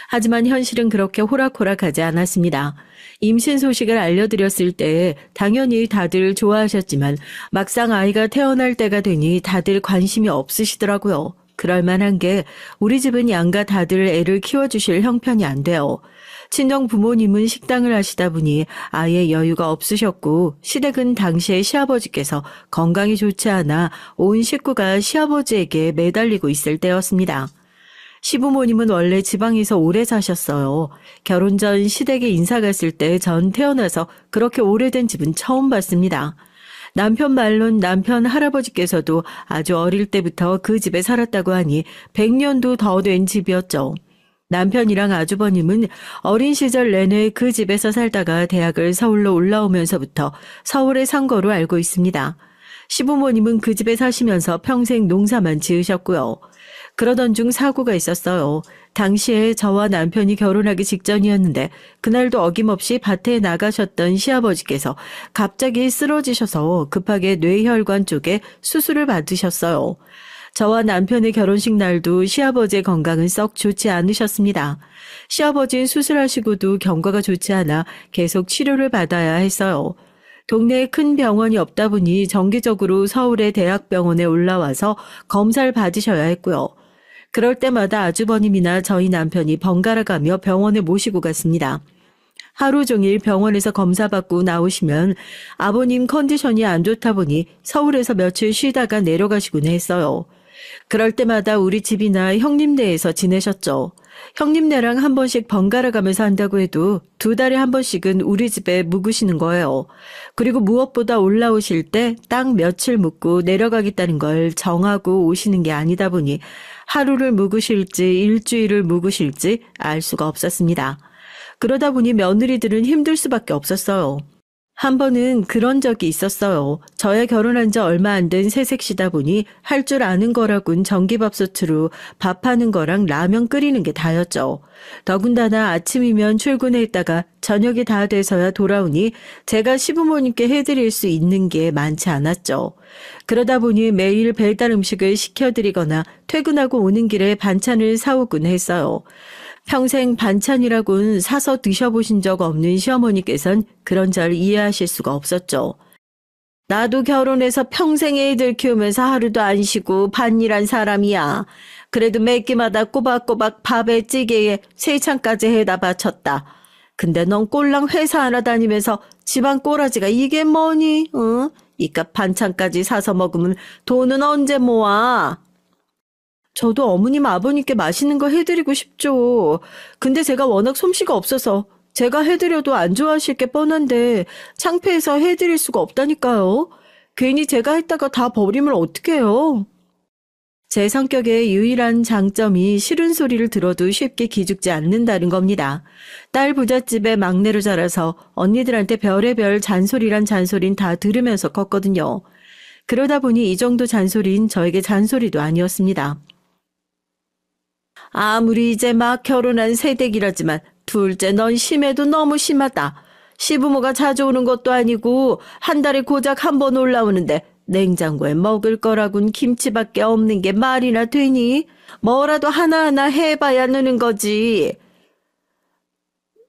하지만 현실은 그렇게 호락호락하지 않았습니다. 임신 소식을 알려드렸을 때 당연히 다들 좋아하셨지만 막상 아이가 태어날 때가 되니 다들 관심이 없으시더라고요. 그럴 만한 게 우리 집은 양가 다들 애를 키워주실 형편이 안 돼요. 친정 부모님은 식당을 하시다 보니 아예 여유가 없으셨고 시댁은 당시에 시아버지께서 건강이 좋지 않아 온 식구가 시아버지에게 매달리고 있을 때였습니다. 시부모님은 원래 지방에서 오래 사셨어요. 결혼 전 시댁에 인사 갔을 때 전 태어나서 그렇게 오래된 집은 처음 봤습니다. 남편 말론 남편 할아버지께서도 아주 어릴 때부터 그 집에 살았다고 하니 100년도 더 된 집이었죠. 남편이랑 아주버님은 어린 시절 내내 그 집에서 살다가 대학을 서울로 올라오면서부터 서울에 산 거로 알고 있습니다. 시부모님은 그 집에 사시면서 평생 농사만 지으셨고요. 그러던 중 사고가 있었어요. 당시에 저와 남편이 결혼하기 직전이었는데 그날도 어김없이 밭에 나가셨던 시아버지께서 갑자기 쓰러지셔서 급하게 뇌혈관 쪽에 수술을 받으셨어요. 저와 남편의 결혼식 날도 시아버지의 건강은 썩 좋지 않으셨습니다. 시아버지는 수술하시고도 경과가 좋지 않아 계속 치료를 받아야 했어요. 동네에 큰 병원이 없다 보니 정기적으로 서울의 대학병원에 올라와서 검사를 받으셔야 했고요. 그럴 때마다 아주버님이나 저희 남편이 번갈아 가며 병원에 모시고 갔습니다. 하루 종일 병원에서 검사받고 나오시면 아버님 컨디션이 안 좋다 보니 서울에서 며칠 쉬다가 내려가시곤 했어요. 그럴 때마다 우리 집이나 형님네에서 지내셨죠. 형님네랑 한 번씩 번갈아 가면서 한다고 해도 2달에 한 번씩은 우리 집에 묵으시는 거예요. 그리고 무엇보다 올라오실 때 딱 며칠 묵고 내려가겠다는 걸 정하고 오시는 게 아니다 보니 하루를 묵으실지 일주일을 묵으실지 알 수가 없었습니다. 그러다 보니 며느리들은 힘들 수밖에 없었어요. 한 번은 그런 적이 있었어요. 저야 결혼한 지 얼마 안 된 새색시다 보니 할 줄 아는 거라곤 전기밥솥으로 밥하는 거랑 라면 끓이는 게 다였죠. 더군다나 아침이면 출근했다가 저녁이 다 돼서야 돌아오니 제가 시부모님께 해드릴 수 있는 게 많지 않았죠. 그러다 보니 매일 배달 음식을 시켜드리거나 퇴근하고 오는 길에 반찬을 사오곤 했어요. 평생 반찬이라곤 사서 드셔보신 적 없는 시어머니께선 그런 절 이해하실 수가 없었죠. 나도 결혼해서 평생 애들 키우면서 하루도 안 쉬고 반일한 사람이야. 그래도 매 끼마다 꼬박꼬박 밥에 찌개에 세찬까지 해다 바쳤다. 근데 넌 꼴랑 회사 하나 다니면서 집안 꼬라지가 이게 뭐니? 응? 이깟 반찬까지 사서 먹으면 돈은 언제 모아? 저도 어머님 아버님께 맛있는 거 해드리고 싶죠. 근데 제가 워낙 솜씨가 없어서 제가 해드려도 안 좋아하실 게 뻔한데 창피해서 해드릴 수가 없다니까요. 괜히 제가 했다가 다 버리면 어떡해요. 제 성격의 유일한 장점이 싫은 소리를 들어도 쉽게 기죽지 않는다는 겁니다. 딸 부잣집의 막내로 자라서 언니들한테 별의별 잔소리란 잔소린 다 들으면서 컸거든요. 그러다 보니 이 정도 잔소리는 저에게 잔소리도 아니었습니다. 아무리 이제 막 결혼한 새댁이라지만 둘째 넌 심해도 너무 심하다. 시부모가 자주 오는 것도 아니고 한 달에 고작 한 번 올라오는데 냉장고에 먹을 거라곤 김치밖에 없는 게 말이나 되니? 뭐라도 하나하나 해봐야 느는 거지.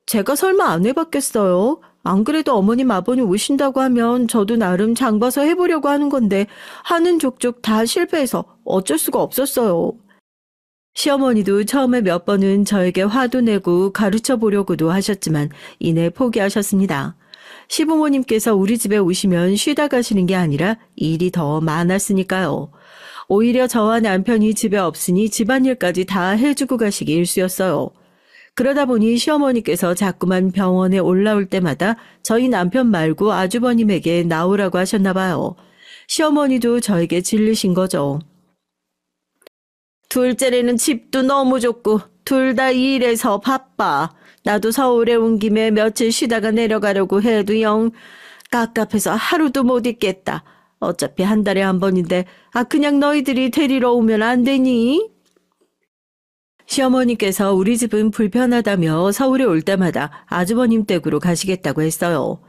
제가 설마 안 해봤겠어요? 안 그래도 어머님 아버님 오신다고 하면 저도 나름 장 봐서 해보려고 하는 건데 하는 족족 다 실패해서 어쩔 수가 없었어요. 시어머니도 처음에 몇 번은 저에게 화도 내고 가르쳐 보려고도 하셨지만 이내 포기하셨습니다. 시부모님께서 우리 집에 오시면 쉬다 가시는 게 아니라 일이 더 많았으니까요. 오히려 저와 남편이 집에 없으니 집안일까지 다 해주고 가시기 일쑤였어요. 그러다 보니 시어머니께서 자꾸만 병원에 올라올 때마다 저희 남편 말고 아주버님에게 나오라고 하셨나 봐요. 시어머니도 저에게 질리신 거죠. 둘째는 집도 너무 좁고 둘 다 일해서 바빠. 나도 서울에 온 김에 며칠 쉬다가 내려가려고 해도 영 깝깝해서 하루도 못 있겠다. 어차피 한 달에 한 번인데 그냥 너희들이 데리러 오면 안 되니? 시어머니께서 우리 집은 불편하다며 서울에 올 때마다 아주버님 댁으로 가시겠다고 했어요.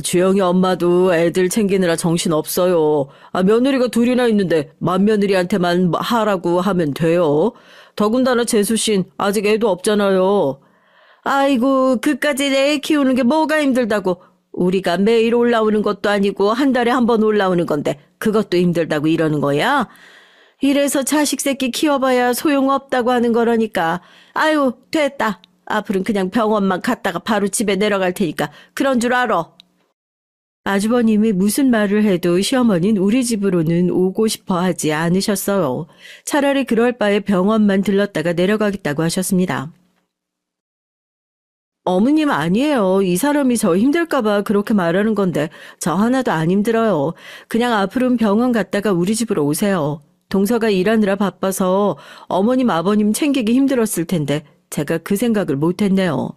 주영이 엄마도 애들 챙기느라 정신 없어요. 며느리가 둘이나 있는데 맏며느리한테만 하라고 하면 돼요. 더군다나 재수씨는 아직 애도 없잖아요. 아이고, 그까지 애 키우는 게 뭐가 힘들다고. 우리가 매일 올라오는 것도 아니고 한 달에 한 번 올라오는 건데 그것도 힘들다고 이러는 거야? 이래서 자식 새끼 키워봐야 소용없다고 하는 거라니까. 아유, 됐다. 앞으로는 그냥 병원만 갔다가 바로 집에 내려갈 테니까 그런 줄 알아. 아주버님이 무슨 말을 해도 시어머니는 우리 집으로는 오고 싶어 하지 않으셨어요. 차라리 그럴 바에 병원만 들렀다가 내려가겠다고 하셨습니다. 어머님 아니에요. 이 사람이 저 힘들까봐 그렇게 말하는 건데 저 하나도 안 힘들어요. 그냥 앞으로는 병원 갔다가 우리 집으로 오세요. 동서가 일하느라 바빠서 어머님 아버님 챙기기 힘들었을 텐데 제가 그 생각을 못했네요.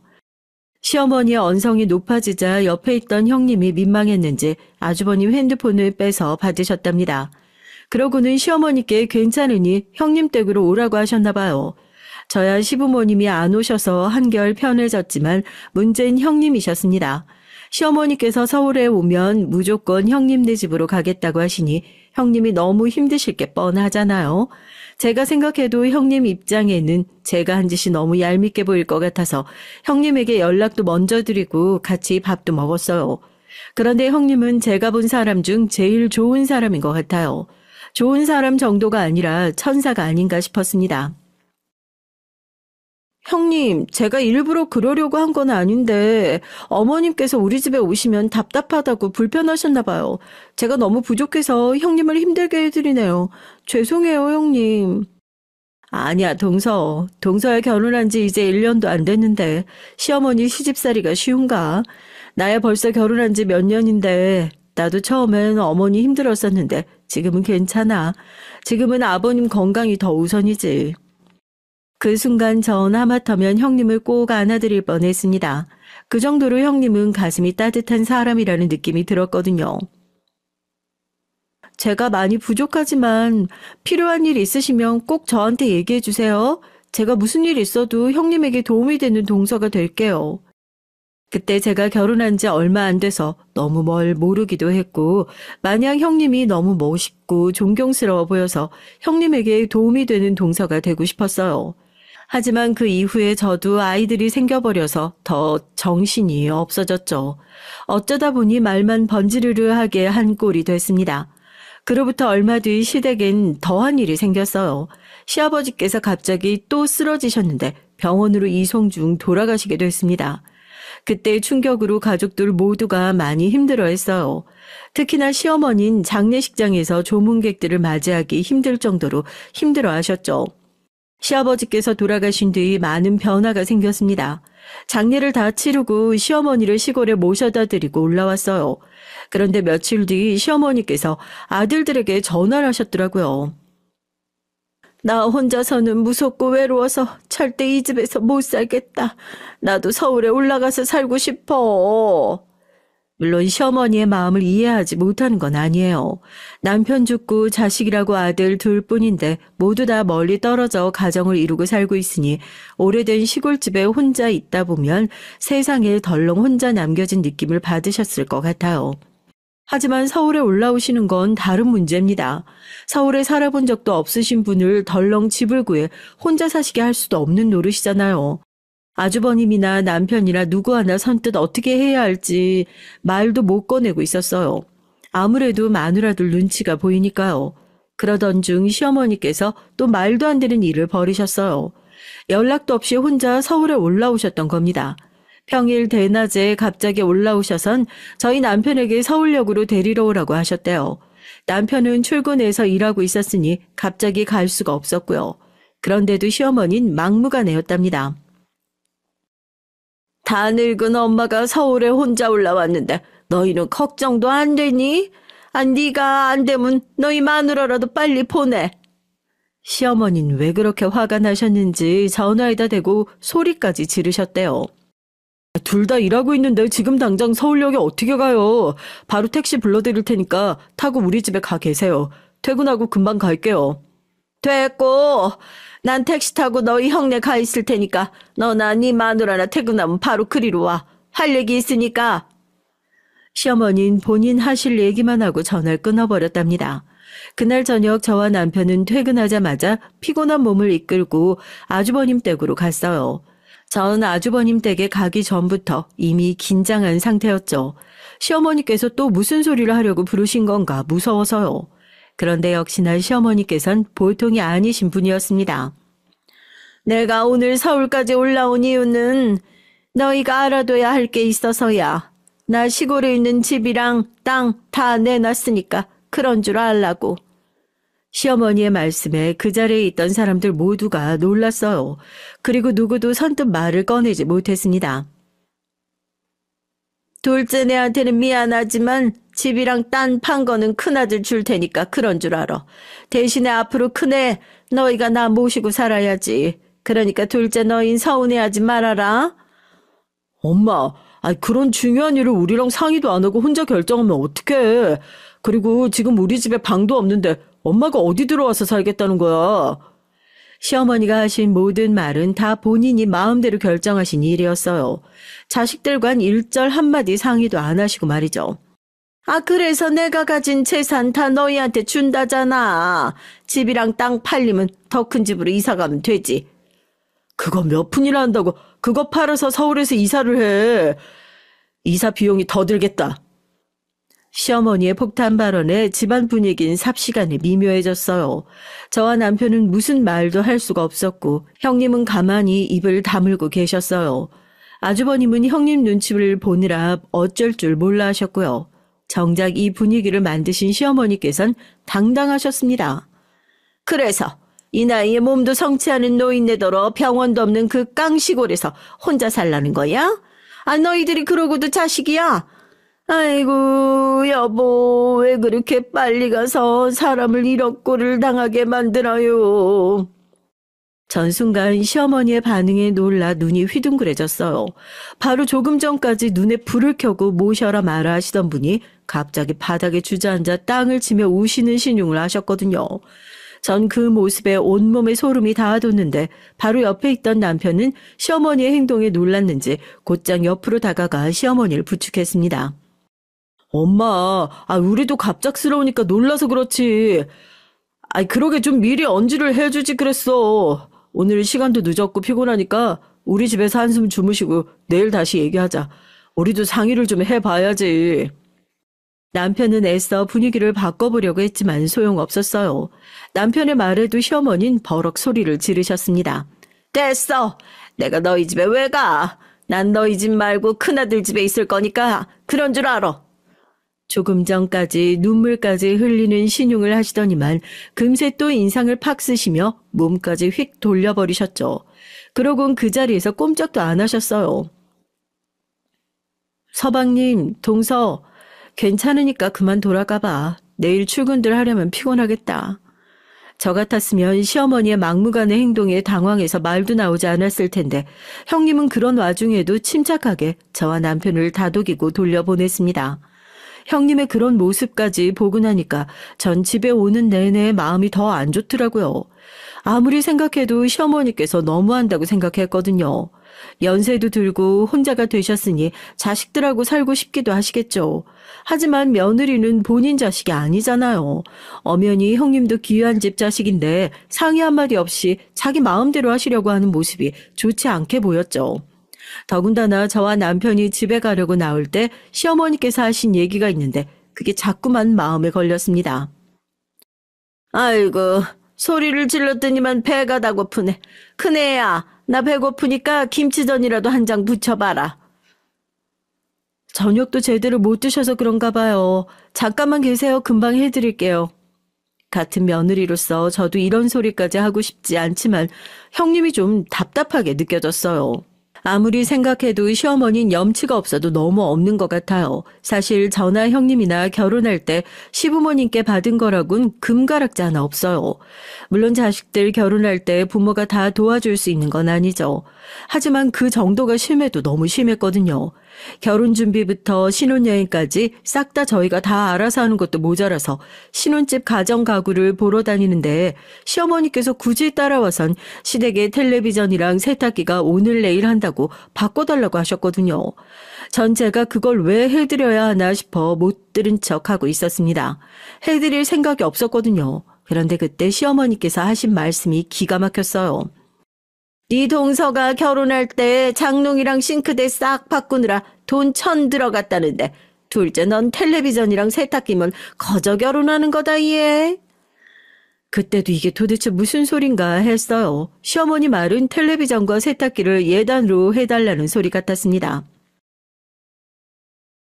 시어머니의 언성이 높아지자 옆에 있던 형님이 민망했는지 아주버님 핸드폰을 빼서 받으셨답니다. 그러고는 시어머니께 괜찮으니 형님 댁으로 오라고 하셨나 봐요. 저야 시부모님이 안 오셔서 한결 편해졌지만 문제는 형님이셨습니다. 시어머니께서 서울에 오면 무조건 형님네 집으로 가겠다고 하시니 형님이 너무 힘드실 게 뻔하잖아요. 제가 생각해도 형님 입장에는 제가 한 짓이 너무 얄밉게 보일 것 같아서 형님에게 연락도 먼저 드리고 같이 밥도 먹었어요. 그런데 형님은 제가 본 사람 중 제일 좋은 사람인 것 같아요. 좋은 사람 정도가 아니라 천사가 아닌가 싶었습니다. 형님, 제가 일부러 그러려고 한 건 아닌데 어머님께서 우리 집에 오시면 답답하다고 불편하셨나 봐요. 제가 너무 부족해서 형님을 힘들게 해드리네요. 죄송해요, 형님. 아니야, 동서. 동서야 결혼한 지 이제 1년도 안 됐는데 시어머니 시집살이가 쉬운가? 나야 벌써 결혼한 지 몇 년인데 나도 처음엔 어머니 힘들었었는데 지금은 괜찮아. 지금은 아버님 건강이 더 우선이지. 그 순간 전 하마터면 형님을 꼭 안아드릴 뻔했습니다. 그 정도로 형님은 가슴이 따뜻한 사람이라는 느낌이 들었거든요. 제가 많이 부족하지만 필요한 일 있으시면 꼭 저한테 얘기해 주세요. 제가 무슨 일 있어도 형님에게 도움이 되는 동서가 될게요. 그때 제가 결혼한 지 얼마 안 돼서 너무 뭘 모르기도 했고 마냥 형님이 너무 멋있고 존경스러워 보여서 형님에게 도움이 되는 동서가 되고 싶었어요. 하지만 그 이후에 저도 아이들이 생겨버려서 더 정신이 없어졌죠. 어쩌다 보니 말만 번지르르하게 한 꼴이 됐습니다. 그로부터 얼마 뒤 시댁엔 더한 일이 생겼어요. 시아버지께서 갑자기 또 쓰러지셨는데 병원으로 이송 중 돌아가시게 됐습니다. 그때 충격으로 가족들 모두가 많이 힘들어했어요. 특히나 시어머니는 장례식장에서 조문객들을 맞이하기 힘들 정도로 힘들어하셨죠. 시아버지께서 돌아가신 뒤 많은 변화가 생겼습니다. 장례를 다 치르고 시어머니를 시골에 모셔다 드리고 올라왔어요. 그런데 며칠 뒤 시어머니께서 아들들에게 전화를 하셨더라고요. 나 혼자서는 무섭고 외로워서 절대 이 집에서 못 살겠다. 나도 서울에 올라가서 살고 싶어. 물론 시어머니의 마음을 이해하지 못하는 건 아니에요. 남편 죽고 자식이라고 아들 둘뿐인데 모두 다 멀리 떨어져 가정을 이루고 살고 있으니 오래된 시골집에 혼자 있다 보면 세상에 덜렁 혼자 남겨진 느낌을 받으셨을 것 같아요. 하지만 서울에 올라오시는 건 다른 문제입니다. 서울에 살아본 적도 없으신 분을 덜렁 집을 구해 혼자 사시게 할 수도 없는 노릇이잖아요. 아주버님이나 남편이나 누구 하나 선뜻 어떻게 해야 할지 말도 못 꺼내고 있었어요. 아무래도 마누라들 눈치가 보이니까요. 그러던 중 시어머니께서 또 말도 안 되는 일을 벌이셨어요. 연락도 없이 혼자 서울에 올라오셨던 겁니다. 평일 대낮에 갑자기 올라오셔선 저희 남편에게 서울역으로 데리러 오라고 하셨대요. 남편은 출근해서 일하고 있었으니 갑자기 갈 수가 없었고요. 그런데도 시어머니는 막무가내였답니다. 다 늙은 엄마가 서울에 혼자 올라왔는데 너희는 걱정도 안 되니? 네가 안 되면 너희 마누라라도 빨리 보내. 시어머니는 왜 그렇게 화가 나셨는지 전화에다 대고 소리까지 지르셨대요. 둘 다 일하고 있는데 지금 당장 서울역에 어떻게 가요? 바로 택시 불러드릴 테니까 타고 우리 집에 가 계세요. 퇴근하고 금방 갈게요. 됐고, 난 택시 타고 너희 형네 가 있을 테니까 너나 네 마누라나 퇴근하면 바로 그리로 와. 할 얘기 있으니까. 시어머니는 본인 하실 얘기만 하고 전화를 끊어버렸답니다. 그날 저녁 저와 남편은 퇴근하자마자 피곤한 몸을 이끌고 아주버님 댁으로 갔어요. 전 아주버님 댁에 가기 전부터 이미 긴장한 상태였죠. 시어머니께서 또 무슨 소리를 하려고 부르신 건가 무서워서요. 그런데 역시나 시어머니께선 보통이 아니신 분이었습니다. 내가 오늘 서울까지 올라온 이유는 너희가 알아둬야 할 게 있어서야. 나 시골에 있는 집이랑 땅 다 내놨으니까 그런 줄 알라고. 시어머니의 말씀에 그 자리에 있던 사람들 모두가 놀랐어요. 그리고 누구도 선뜻 말을 꺼내지 못했습니다. 둘째네한테는 미안하지만 집이랑 땅 판 거는 큰아들 줄 테니까 그런 줄 알아. 대신에 앞으로 큰애 너희가 나 모시고 살아야지. 그러니까 둘째 너흰 서운해하지 말아라. 엄마, 그런 중요한 일을 우리랑 상의도 안 하고 혼자 결정하면 어떡해. 그리고 지금 우리 집에 방도 없는데 엄마가 어디 들어와서 살겠다는 거야. 시어머니가 하신 모든 말은 다 본인이 마음대로 결정하신 일이었어요. 자식들과는 일절 한마디 상의도 안 하시고 말이죠. 그래서 내가 가진 재산 다 너희한테 준다잖아. 집이랑 땅 팔리면 더 큰 집으로 이사 가면 되지. 그거 몇 푼이나 한다고 그거 팔아서 서울에서 이사를 해. 이사 비용이 더 들겠다. 시어머니의 폭탄 발언에 집안 분위기는 삽시간에 미묘해졌어요. 저와 남편은 무슨 말도 할 수가 없었고 형님은 가만히 입을 다물고 계셨어요. 아주버님은 형님 눈치를 보느라 어쩔 줄 몰라 하셨고요. 정작 이 분위기를 만드신 시어머니께선 당당하셨습니다. 그래서 이 나이에 몸도 성치 않은 노인네더러 병원도 없는 그 깡시골에서 혼자 살라는 거야? 너희들이 그러고도 자식이야? 아이고 여보 왜 그렇게 빨리 가서 사람을 이런 꼴을 당하게 만들어요. 전 순간 시어머니의 반응에 놀라 눈이 휘둥그레졌어요. 바로 조금 전까지 눈에 불을 켜고 모셔라 마라 하시던 분이 갑자기 바닥에 주저앉아 땅을 치며 우시는 신용을 하셨거든요. 전 그 모습에 온몸에 소름이 닿아돋는데 바로 옆에 있던 남편은 시어머니의 행동에 놀랐는지 곧장 옆으로 다가가 시어머니를 부축했습니다. 엄마, 우리도 갑작스러우니까 놀라서 그렇지. 그러게 좀 미리 언지를 해주지 그랬어. 오늘 시간도 늦었고 피곤하니까 우리 집에서 한숨 주무시고 내일 다시 얘기하자. 우리도 상의를 좀 해봐야지. 남편은 애써 분위기를 바꿔보려고 했지만 소용없었어요. 남편의 말에도 시어머니는 버럭 소리를 지르셨습니다. 됐어. 내가 너희 집에 왜 가? 난 너희 집 말고 큰아들 집에 있을 거니까 그런 줄 알아. 조금 전까지 눈물까지 흘리는 신용을 하시더니만 금세 또 인상을 팍 쓰시며 몸까지 휙 돌려버리셨죠. 그러곤 그 자리에서 꼼짝도 안 하셨어요. 서방님, 동서, 괜찮으니까 그만 돌아가봐. 내일 출근들 하려면 피곤하겠다. 저 같았으면 시어머니의 막무가내 행동에 당황해서 말도 나오지 않았을 텐데 형님은 그런 와중에도 침착하게 저와 남편을 다독이고 돌려보냈습니다. 형님의 그런 모습까지 보고 나니까 전 집에 오는 내내 마음이 더 안 좋더라고요. 아무리 생각해도 시어머니께서 너무한다고 생각했거든요. 연세도 들고 혼자가 되셨으니 자식들하고 살고 싶기도 하시겠죠. 하지만 며느리는 본인 자식이 아니잖아요. 엄연히 형님도 귀한 집 자식인데 상의 한마디 없이 자기 마음대로 하시려고 하는 모습이 좋지 않게 보였죠. 더군다나 저와 남편이 집에 가려고 나올 때 시어머니께서 하신 얘기가 있는데 그게 자꾸만 마음에 걸렸습니다. 아이고, 소리를 질렀더니만 배가 다 고프네. 큰애야, 나 배고프니까 김치전이라도 한 장 부쳐봐라. 저녁도 제대로 못 드셔서 그런가 봐요. 잠깐만 계세요. 금방 해드릴게요. 같은 며느리로서 저도 이런 소리까지 하고 싶지 않지만 형님이 좀 답답하게 느껴졌어요. 아무리 생각해도 시어머니는 염치가 없어도 너무 없는 것 같아요. 사실 저나 형님이나 결혼할 때 시부모님께 받은 거라곤 금가락지 하나 없어요. 물론 자식들 결혼할 때 부모가 다 도와줄 수 있는 건 아니죠. 하지만 그 정도가 심해도 너무 심했거든요. 결혼 준비부터 신혼여행까지 싹 다 저희가 다 알아서 하는 것도 모자라서 신혼집 가정 가구를 보러 다니는데 시어머니께서 굳이 따라와선 시댁에 텔레비전이랑 세탁기가 오늘 내일 한다고 바꿔달라고 하셨거든요. 전 제가 그걸 왜 해드려야 하나 싶어 못 들은 척하고 있었습니다. 해드릴 생각이 없었거든요. 그런데 그때 시어머니께서 하신 말씀이 기가 막혔어요. 네 동서가 결혼할 때 장롱이랑 싱크대 싹 바꾸느라 돈 1,000 들어갔다는데 둘째 넌 텔레비전이랑 세탁기면 거저 결혼하는 거다 얘. 그때도 이게 도대체 무슨 소린가 했어요. 시어머니 말은 텔레비전과 세탁기를 예단으로 해달라는 소리 같았습니다.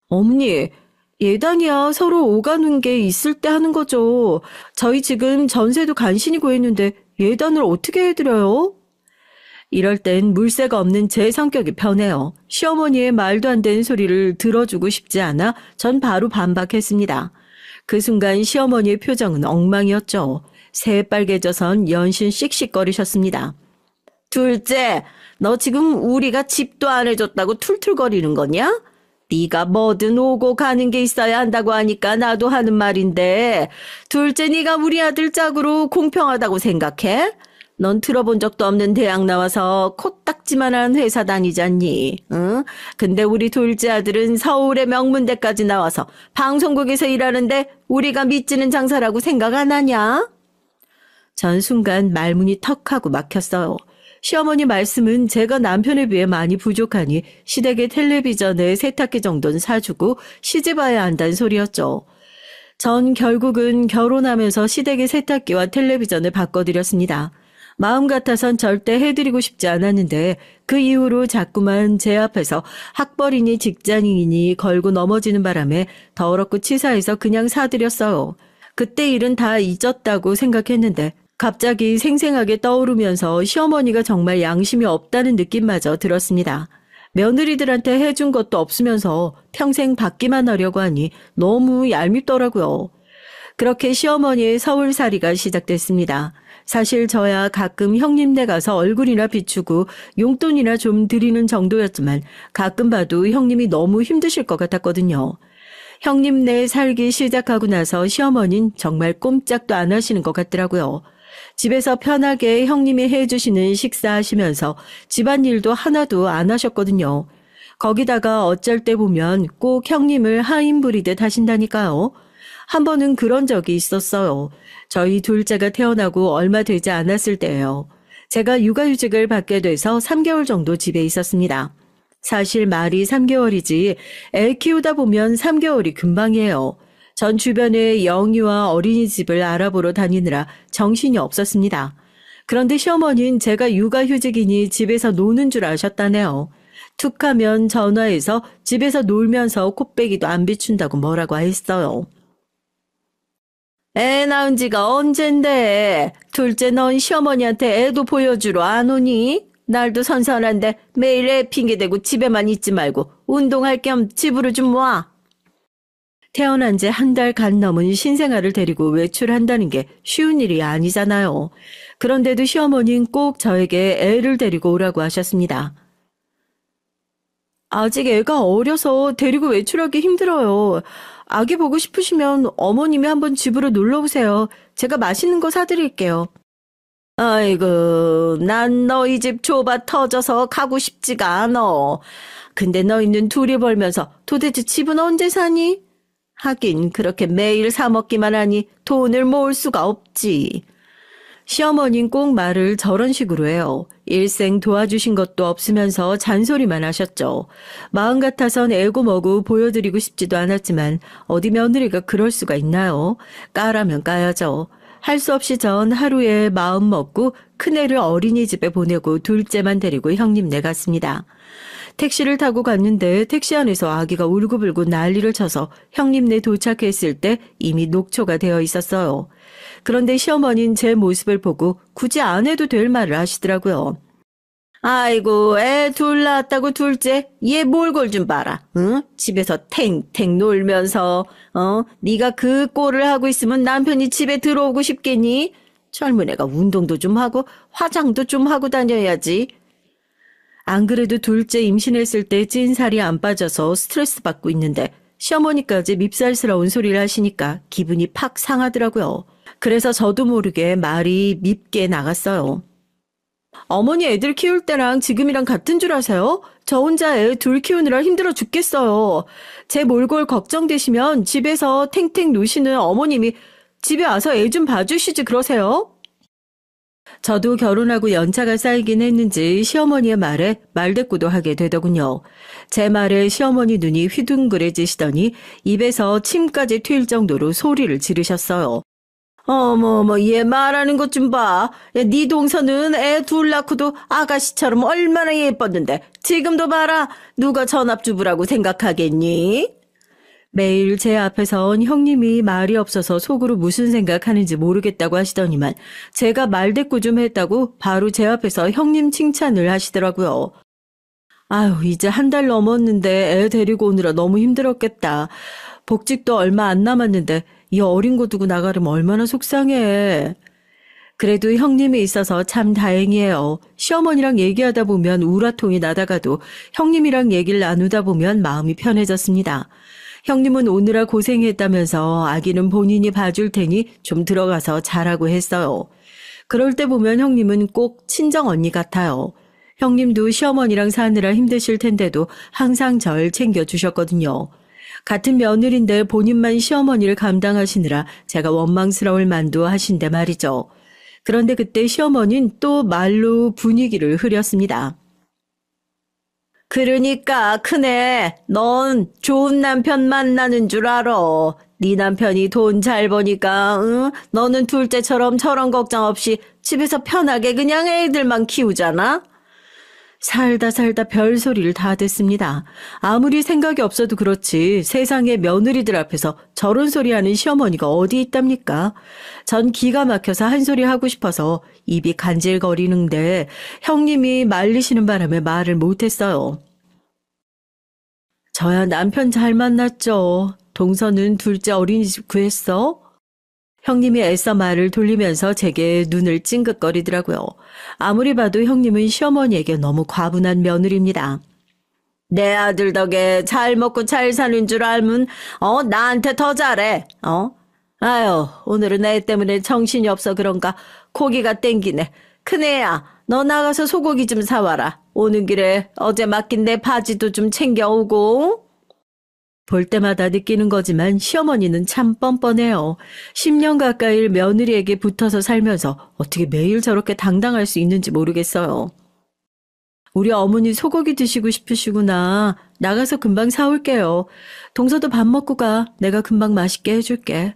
어머니, 예단이야 서로 오가는 게 있을 때 하는 거죠. 저희 지금 전세도 간신히 구했는데 예단을 어떻게 해드려요? 이럴 땐 물새가 없는 제 성격이 편해요. 시어머니의 말도 안 되는 소리를 들어주고 싶지 않아 전 바로 반박했습니다. 그 순간 시어머니의 표정은 엉망이었죠. 새빨개져선 연신 씩씩거리셨습니다. 둘째, 너 지금 우리가 집도 안 해줬다고 툴툴거리는 거냐? 네가 뭐든 오고 가는 게 있어야 한다고 하니까 나도 하는 말인데 둘째 네가 우리 아들 짝으로 공평하다고 생각해? 넌 들어본 적도 없는 대학 나와서 코딱지만한 회사 다니잖니. 응? 근데 우리 둘째 아들은 서울의 명문대까지 나와서 방송국에서 일하는데 우리가 믿지는 장사라고 생각 안 하냐? 전 순간 말문이 턱하고 막혔어요. 시어머니 말씀은 제가 남편에 비해 많이 부족하니 시댁의 텔레비전에 세탁기 정도는 사주고 시집와야 한다는 소리였죠. 전 결국은 결혼하면서 시댁의 세탁기와 텔레비전을 바꿔드렸습니다. 마음 같아선 절대 해드리고 싶지 않았는데 그 이후로 자꾸만 제 앞에서 학벌이니 직장인이니 걸고 넘어지는 바람에 더럽고 치사해서 그냥 사드렸어요. 그때 일은 다 잊었다고 생각했는데 갑자기 생생하게 떠오르면서 시어머니가 정말 양심이 없다는 느낌마저 들었습니다. 며느리들한테 해준 것도 없으면서 평생 받기만 하려고 하니 너무 얄밉더라고요. 그렇게 시어머니의 서울살이가 시작됐습니다. 사실 저야 가끔 형님네 가서 얼굴이나 비추고 용돈이나 좀 드리는 정도였지만 가끔 봐도 형님이 너무 힘드실 것 같았거든요. 형님네 살기 시작하고 나서 시어머니는 정말 꼼짝도 안 하시는 것 같더라고요. 집에서 편하게 형님이 해주시는 식사하시면서 집안일도 하나도 안 하셨거든요. 거기다가 어쩔 때 보면 꼭 형님을 하인 부리듯 하신다니까요. 한 번은 그런 적이 있었어요. 저희 둘째가 태어나고 얼마 되지 않았을 때예요. 제가 육아휴직을 받게 돼서 3개월 정도 집에 있었습니다. 사실 말이 3개월이지 애 키우다 보면 3개월이 금방이에요. 전 주변에 영유아 어린이집을 알아보러 다니느라 정신이 없었습니다. 그런데 시어머니는 제가 육아휴직이니 집에서 노는 줄 아셨다네요. 툭하면 전화해서 집에서 놀면서 콧배기도 안 비춘다고 뭐라고 했어요. 애 낳은 지가 언젠데 둘째 넌 시어머니한테 애도 보여주러 안 오니? 날도 선선한데 매일 애 핑계대고 집에만 있지 말고 운동할 겸 집으로 좀 와. 태어난 지 한 달 간 넘은 신생아를 데리고 외출한다는 게 쉬운 일이 아니잖아요. 그런데도 시어머니는 꼭 저에게 애를 데리고 오라고 하셨습니다. 아직 애가 어려서 데리고 외출하기 힘들어요. 아기 보고 싶으시면 어머님이 한번 집으로 놀러 오세요. 제가 맛있는 거 사드릴게요. 아이고, 난 너희 집 좁아 터져서 가고 싶지가 않어. 근데 너희는 둘이 벌면서 도대체 집은 언제 사니? 하긴 그렇게 매일 사 먹기만 하니 돈을 모을 수가 없지. 시어머니는 꼭 말을 저런 식으로 해요. 일생 도와주신 것도 없으면서 잔소리만 하셨죠. 마음 같아선 애고 뭐고 보여드리고 싶지도 않았지만 어디 며느리가 그럴 수가 있나요? 까라면 까야죠. 할 수 없이 전 하루에 마음 먹고 큰애를 어린이집에 보내고 둘째만 데리고 형님네 갔습니다. 택시를 타고 갔는데 택시 안에서 아기가 울고불고 난리를 쳐서 형님네 도착했을 때 이미 녹초가 되어 있었어요. 그런데 시어머니는 제 모습을 보고 굳이 안 해도 될 말을 하시더라고요. 아이고, 애 둘 낳았다고 둘째, 얘 몰골 좀 봐라. 응? 집에서 탱탱 놀면서, 네가 그 꼴을 하고 있으면 남편이 집에 들어오고 싶겠니? 젊은 애가 운동도 좀 하고 화장도 좀 하고 다녀야지. 안 그래도 둘째 임신했을 때 찐살이 안 빠져서 스트레스 받고 있는데 시어머니까지 밉살스러운 소리를 하시니까 기분이 팍 상하더라고요. 그래서 저도 모르게 말이 밉게 나갔어요. 어머니 애들 키울 때랑 지금이랑 같은 줄 아세요? 저 혼자 애 둘 키우느라 힘들어 죽겠어요. 제 몰골 걱정되시면 집에서 탱탱 노시는 어머님이 집에 와서 애 좀 봐주시지 그러세요? 저도 결혼하고 연차가 쌓이긴 했는지 시어머니의 말에 말대꾸도 하게 되더군요. 제 말에 시어머니 눈이 휘둥그레지시더니 입에서 침까지 튈 정도로 소리를 지르셨어요. 어머머, 얘 말하는 것 좀 봐. 야, 네 동서는 애 둘 낳고도 아가씨처럼 얼마나 예뻤는데 지금도 봐라. 누가 전업주부라고 생각하겠니? 매일 제 앞에선 형님이 말이 없어서 속으로 무슨 생각하는지 모르겠다고 하시더니만 제가 말대꾸 좀 했다고 바로 제 앞에서 형님 칭찬을 하시더라고요. 아유, 이제 한 달 넘었는데 애 데리고 오느라 너무 힘들었겠다. 복직도 얼마 안 남았는데 이 어린 거 두고 나가려면 얼마나 속상해. 그래도 형님이 있어서 참 다행이에요. 시어머니랑 얘기하다 보면 우라통이 나다가도 형님이랑 얘기를 나누다 보면 마음이 편해졌습니다. 형님은 오느라 고생했다면서 아기는 본인이 봐줄 테니 좀 들어가서 자라고 했어요. 그럴 때 보면 형님은 꼭 친정 언니 같아요. 형님도 시어머니랑 사느라 힘드실 텐데도 항상 절 챙겨주셨거든요. 같은 며느리인데 본인만 시어머니를 감당하시느라 제가 원망스러울 만도 하신데 말이죠. 그런데 그때 시어머니는 또 말로 분위기를 흐렸습니다. 그러니까 큰애, 넌 좋은 남편 만나는 줄 알아. 네 남편이 돈 잘 버니까 응? 너는 둘째처럼 저런 걱정 없이 집에서 편하게 그냥 애들만 키우잖아. 살다 별소리를 다 듣습니다. 아무리 생각이 없어도 그렇지 세상에 며느리들 앞에서 저런 소리 하는 시어머니가 어디 있답니까? 전 기가 막혀서 한 소리 하고 싶어서 입이 간질거리는데 형님이 말리시는 바람에 말을 못했어요. 저야 남편 잘 만났죠. 동서는 둘째 어린이집 구했어? 형님이 애써 말을 돌리면서 제게 눈을 찡긋거리더라고요. 아무리 봐도 형님은 시어머니에게 너무 과분한 며느리입니다. 내 아들 덕에 잘 먹고 잘 사는 줄 알면 나한테 더 잘해. 아유, 오늘은 애 때문에 정신이 없어 그런가 고기가 땡기네. 큰애야, 너 나가서 소고기 좀 사와라. 오는 길에 어제 맡긴 내 바지도 좀 챙겨오고. 볼 때마다 느끼는 거지만 시어머니는 참 뻔뻔해요. 10년 가까이 며느리에게 붙어서 살면서 어떻게 매일 저렇게 당당할 수 있는지 모르겠어요. 우리 어머니 소고기 드시고 싶으시구나. 나가서 금방 사올게요. 동서도 밥 먹고 가. 내가 금방 맛있게 해줄게.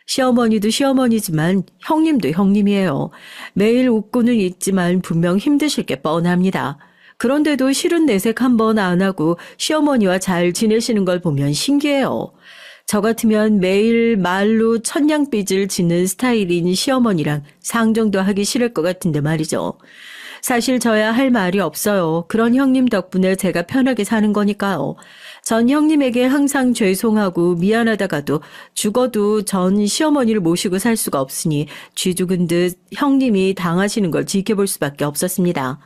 시어머니도 시어머니지만 형님도 형님이에요. 매일 웃고는 있지만 분명 힘드실 게 뻔합니다. 그런데도 싫은 내색 한 번 안 하고 시어머니와 잘 지내시는 걸 보면 신기해요. 저 같으면 매일 말로 천냥빚을 지는 스타일인 시어머니랑 상종도 하기 싫을 것 같은데 말이죠. 사실 저야 할 말이 없어요. 그런 형님 덕분에 제가 편하게 사는 거니까요. 전 형님에게 항상 죄송하고 미안하다가도 죽어도 전 시어머니를 모시고 살 수가 없으니 쥐 죽은 듯 형님이 당하시는 걸 지켜볼 수밖에 없었습니다.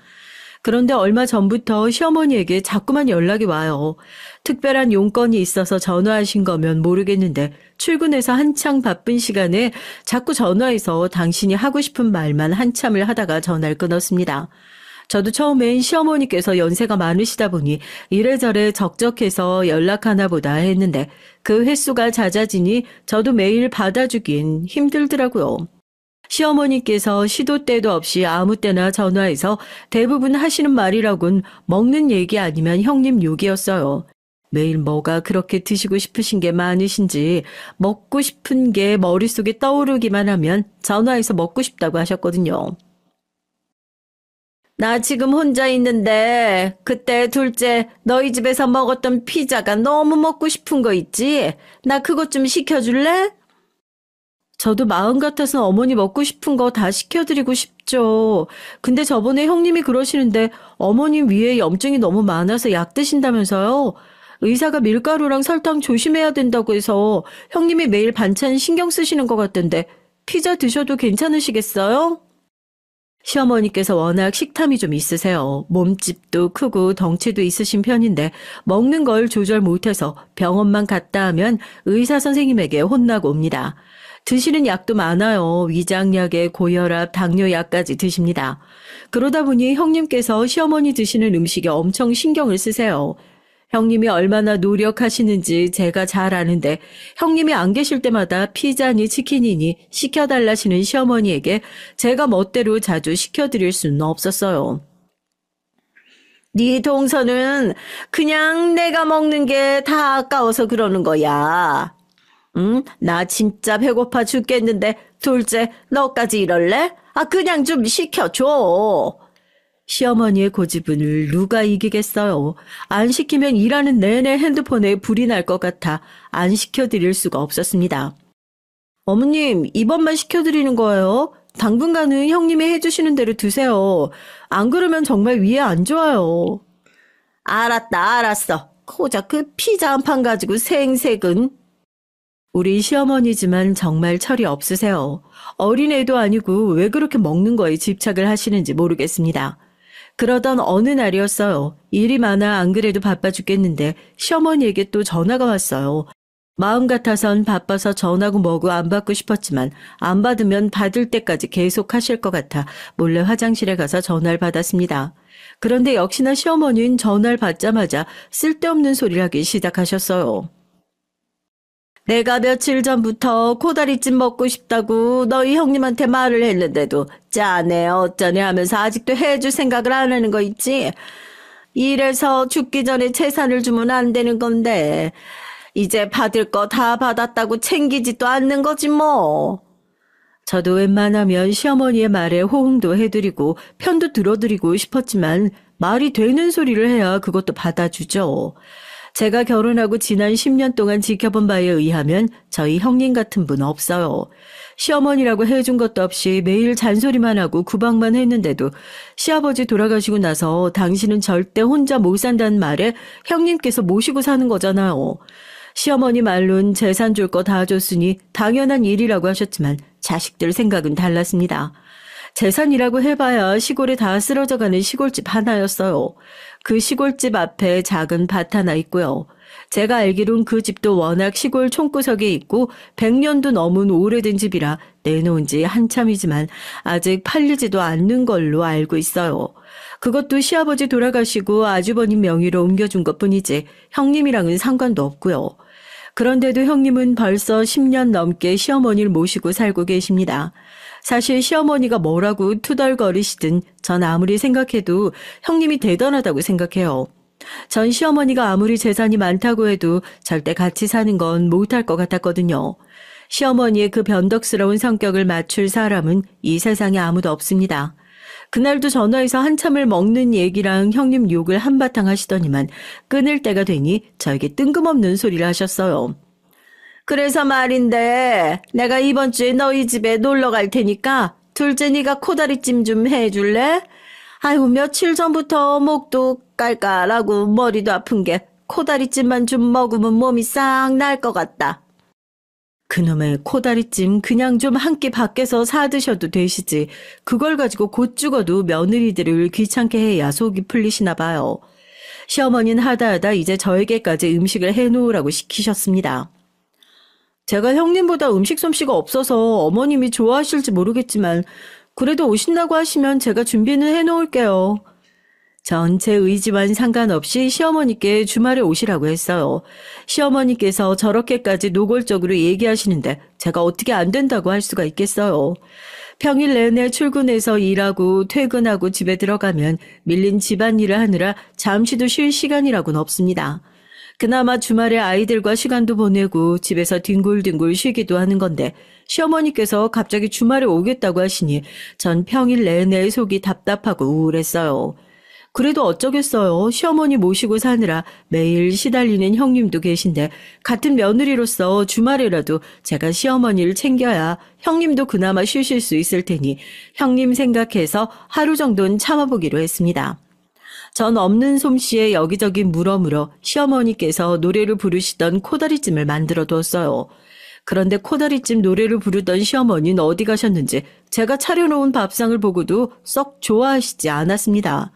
그런데 얼마 전부터 시어머니에게 자꾸만 연락이 와요. 특별한 용건이 있어서 전화하신 거면 모르겠는데 출근해서 한창 바쁜 시간에 자꾸 전화해서 당신이 하고 싶은 말만 한참을 하다가 전화를 끊었습니다. 저도 처음엔 시어머니께서 연세가 많으시다 보니 이래저래 적적해서 연락하나 보다 했는데 그 횟수가 잦아지니 저도 매일 받아주긴 힘들더라고요. 시어머니께서 시도 때도 없이 아무 때나 전화해서 대부분 하시는 말이라곤 먹는 얘기 아니면 형님 욕이었어요. 매일 뭐가 그렇게 드시고 싶으신 게 많으신지 먹고 싶은 게 머릿속에 떠오르기만 하면 전화해서 먹고 싶다고 하셨거든요. 나 지금 혼자 있는데 그때 둘째 너희 집에서 먹었던 피자가 너무 먹고 싶은 거 있지? 나 그것 좀 시켜줄래? 저도 마음 같아서 어머니 먹고 싶은 거 다 시켜드리고 싶죠. 근데 저번에 형님이 그러시는데 어머님 위에 염증이 너무 많아서 약 드신다면서요? 의사가 밀가루랑 설탕 조심해야 된다고 해서 형님이 매일 반찬 신경 쓰시는 것 같던데 피자 드셔도 괜찮으시겠어요? 시어머니께서 워낙 식탐이 좀 있으세요. 몸집도 크고 덩치도 있으신 편인데 먹는 걸 조절 못해서 병원만 갔다 하면 의사 선생님에게 혼나고 옵니다. 드시는 약도 많아요. 위장약에 고혈압, 당뇨약까지 드십니다. 그러다 보니 형님께서 시어머니 드시는 음식에 엄청 신경을 쓰세요. 형님이 얼마나 노력하시는지 제가 잘 아는데 형님이 안 계실 때마다 피자니 치킨이니 시켜달라시는 시어머니에게 제가 멋대로 자주 시켜드릴 수는 없었어요. 네 동서는 그냥 내가 먹는 게 다 아까워서 그러는 거야. 응? 나 진짜 배고파 죽겠는데 둘째 너까지 이럴래? 그냥 좀 시켜줘. 시어머니의 고집을 누가 이기겠어요. 안 시키면 일하는 내내 핸드폰에 불이 날 것 같아 안 시켜드릴 수가 없었습니다. 어머님, 이번만 시켜드리는 거예요. 당분간은 형님이 해주시는 대로 드세요. 안 그러면 정말 위에 안 좋아요. 알았어. 고작 그 피자 한 판 가지고 생색은. 우리 시어머니지만 정말 철이 없으세요. 어린애도 아니고 왜 그렇게 먹는 거에 집착을 하시는지 모르겠습니다. 그러던 어느 날이었어요. 일이 많아 안 그래도 바빠 죽겠는데 시어머니에게 또 전화가 왔어요. 마음 같아선 바빠서 전화고 뭐고 안 받고 싶었지만 안 받으면 받을 때까지 계속 하실 것 같아 몰래 화장실에 가서 전화를 받았습니다. 그런데 역시나 시어머니는 전화를 받자마자 쓸데없는 소리를 하기 시작하셨어요. 내가 며칠 전부터 코다리찜 먹고 싶다고 너희 형님한테 말을 했는데도 짜네 어쩌네 하면서 아직도 해줄 생각을 안 하는 거 있지? 이래서 죽기 전에 재산을 주면 안 되는 건데 이제 받을 거 다 받았다고 챙기지도 않는 거지 뭐. 저도 웬만하면 시어머니의 말에 호응도 해드리고 편도 들어드리고 싶었지만 말이 되는 소리를 해야 그것도 받아주죠. 제가 결혼하고 지난 10년 동안 지켜본 바에 의하면 저희 형님 같은 분 없어요. 시어머니라고 해준 것도 없이 매일 잔소리만 하고 구박만 했는데도 시아버지 돌아가시고 나서 당신은 절대 혼자 못 산다는 말에 형님께서 모시고 사는 거잖아요. 시어머니 말론 재산 줄 거 다 줬으니 당연한 일이라고 하셨지만 자식들 생각은 달랐습니다. 재산이라고 해봐야 시골에 다 쓰러져가는 시골집 하나였어요. 그 시골집 앞에 작은 밭 하나 있고요. 제가 알기론 그 집도 워낙 시골 총구석에 있고 100년도 넘은 오래된 집이라 내놓은 지 한참이지만 아직 팔리지도 않는 걸로 알고 있어요. 그것도 시아버지 돌아가시고 아주버님 명의로 옮겨준 것뿐이지 형님이랑은 상관도 없고요. 그런데도 형님은 벌써 10년 넘게 시어머니를 모시고 살고 계십니다. 사실 시어머니가 뭐라고 투덜거리시든 전 아무리 생각해도 형님이 대단하다고 생각해요. 전 시어머니가 아무리 재산이 많다고 해도 절대 같이 사는 건 못할 것 같았거든요. 시어머니의 그 변덕스러운 성격을 맞출 사람은 이 세상에 아무도 없습니다. 그날도 전화해서 한참을 먹는 얘기랑 형님 욕을 한바탕 하시더니만 끊을 때가 되니 저에게 뜬금없는 소리를 하셨어요. 그래서 말인데 내가 이번 주에 너희 집에 놀러 갈 테니까 둘째 네가 코다리찜 좀 해줄래? 아이고 며칠 전부터 목도 깔깔하고 머리도 아픈 게 코다리찜만 좀 먹으면 몸이 싹 날 것 같다. 그놈의 코다리찜 그냥 좀 한 끼 밖에서 사 드셔도 되시지. 그걸 가지고 곧 죽어도 며느리들을 귀찮게 해야 속이 풀리시나 봐요. 시어머니는 하다 이제 저에게까지 음식을 해놓으라고 시키셨습니다. 제가 형님보다 음식 솜씨가 없어서 어머님이 좋아하실지 모르겠지만 그래도 오신다고 하시면 제가 준비는 해놓을게요. 전 제 의지와는 상관없이 시어머니께 주말에 오시라고 했어요. 시어머니께서 저렇게까지 노골적으로 얘기하시는데 제가 어떻게 안 된다고 할 수가 있겠어요. 평일 내내 출근해서 일하고 퇴근하고 집에 들어가면 밀린 집안일을 하느라 잠시도 쉴 시간이라고는 없습니다. 그나마 주말에 아이들과 시간도 보내고 집에서 뒹굴뒹굴 쉬기도 하는 건데 시어머니께서 갑자기 주말에 오겠다고 하시니 전 평일 내내 속이 답답하고 우울했어요. 그래도 어쩌겠어요. 시어머니 모시고 사느라 매일 시달리는 형님도 계신데 같은 며느리로서 주말에라도 제가 시어머니를 챙겨야 형님도 그나마 쉬실 수 있을 테니 형님 생각해서 하루 정도는 참아보기로 했습니다. 전 없는 솜씨에 여기저기 물어물어 시어머니께서 노래를 부르시던 코다리찜을 만들어 두었어요. 그런데 코다리찜 노래를 부르던 시어머니는 어디 가셨는지 제가 차려놓은 밥상을 보고도 썩 좋아하시지 않았습니다.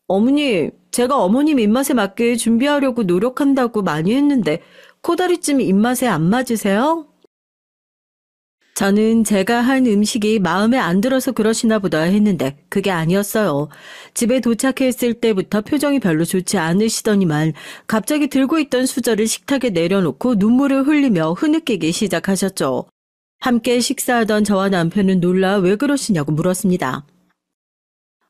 어머니, 제가 어머님 입맛에 맞게 준비하려고 노력한다고 많이 했는데 코다리찜 입맛에 안 맞으세요? 저는 제가 한 음식이 마음에 안 들어서 그러시나 보다 했는데 그게 아니었어요. 집에 도착했을 때부터 표정이 별로 좋지 않으시더니만 갑자기 들고 있던 수저를 식탁에 내려놓고 눈물을 흘리며 흐느끼기 시작하셨죠. 함께 식사하던 저와 남편은 놀라 왜 그러시냐고 물었습니다.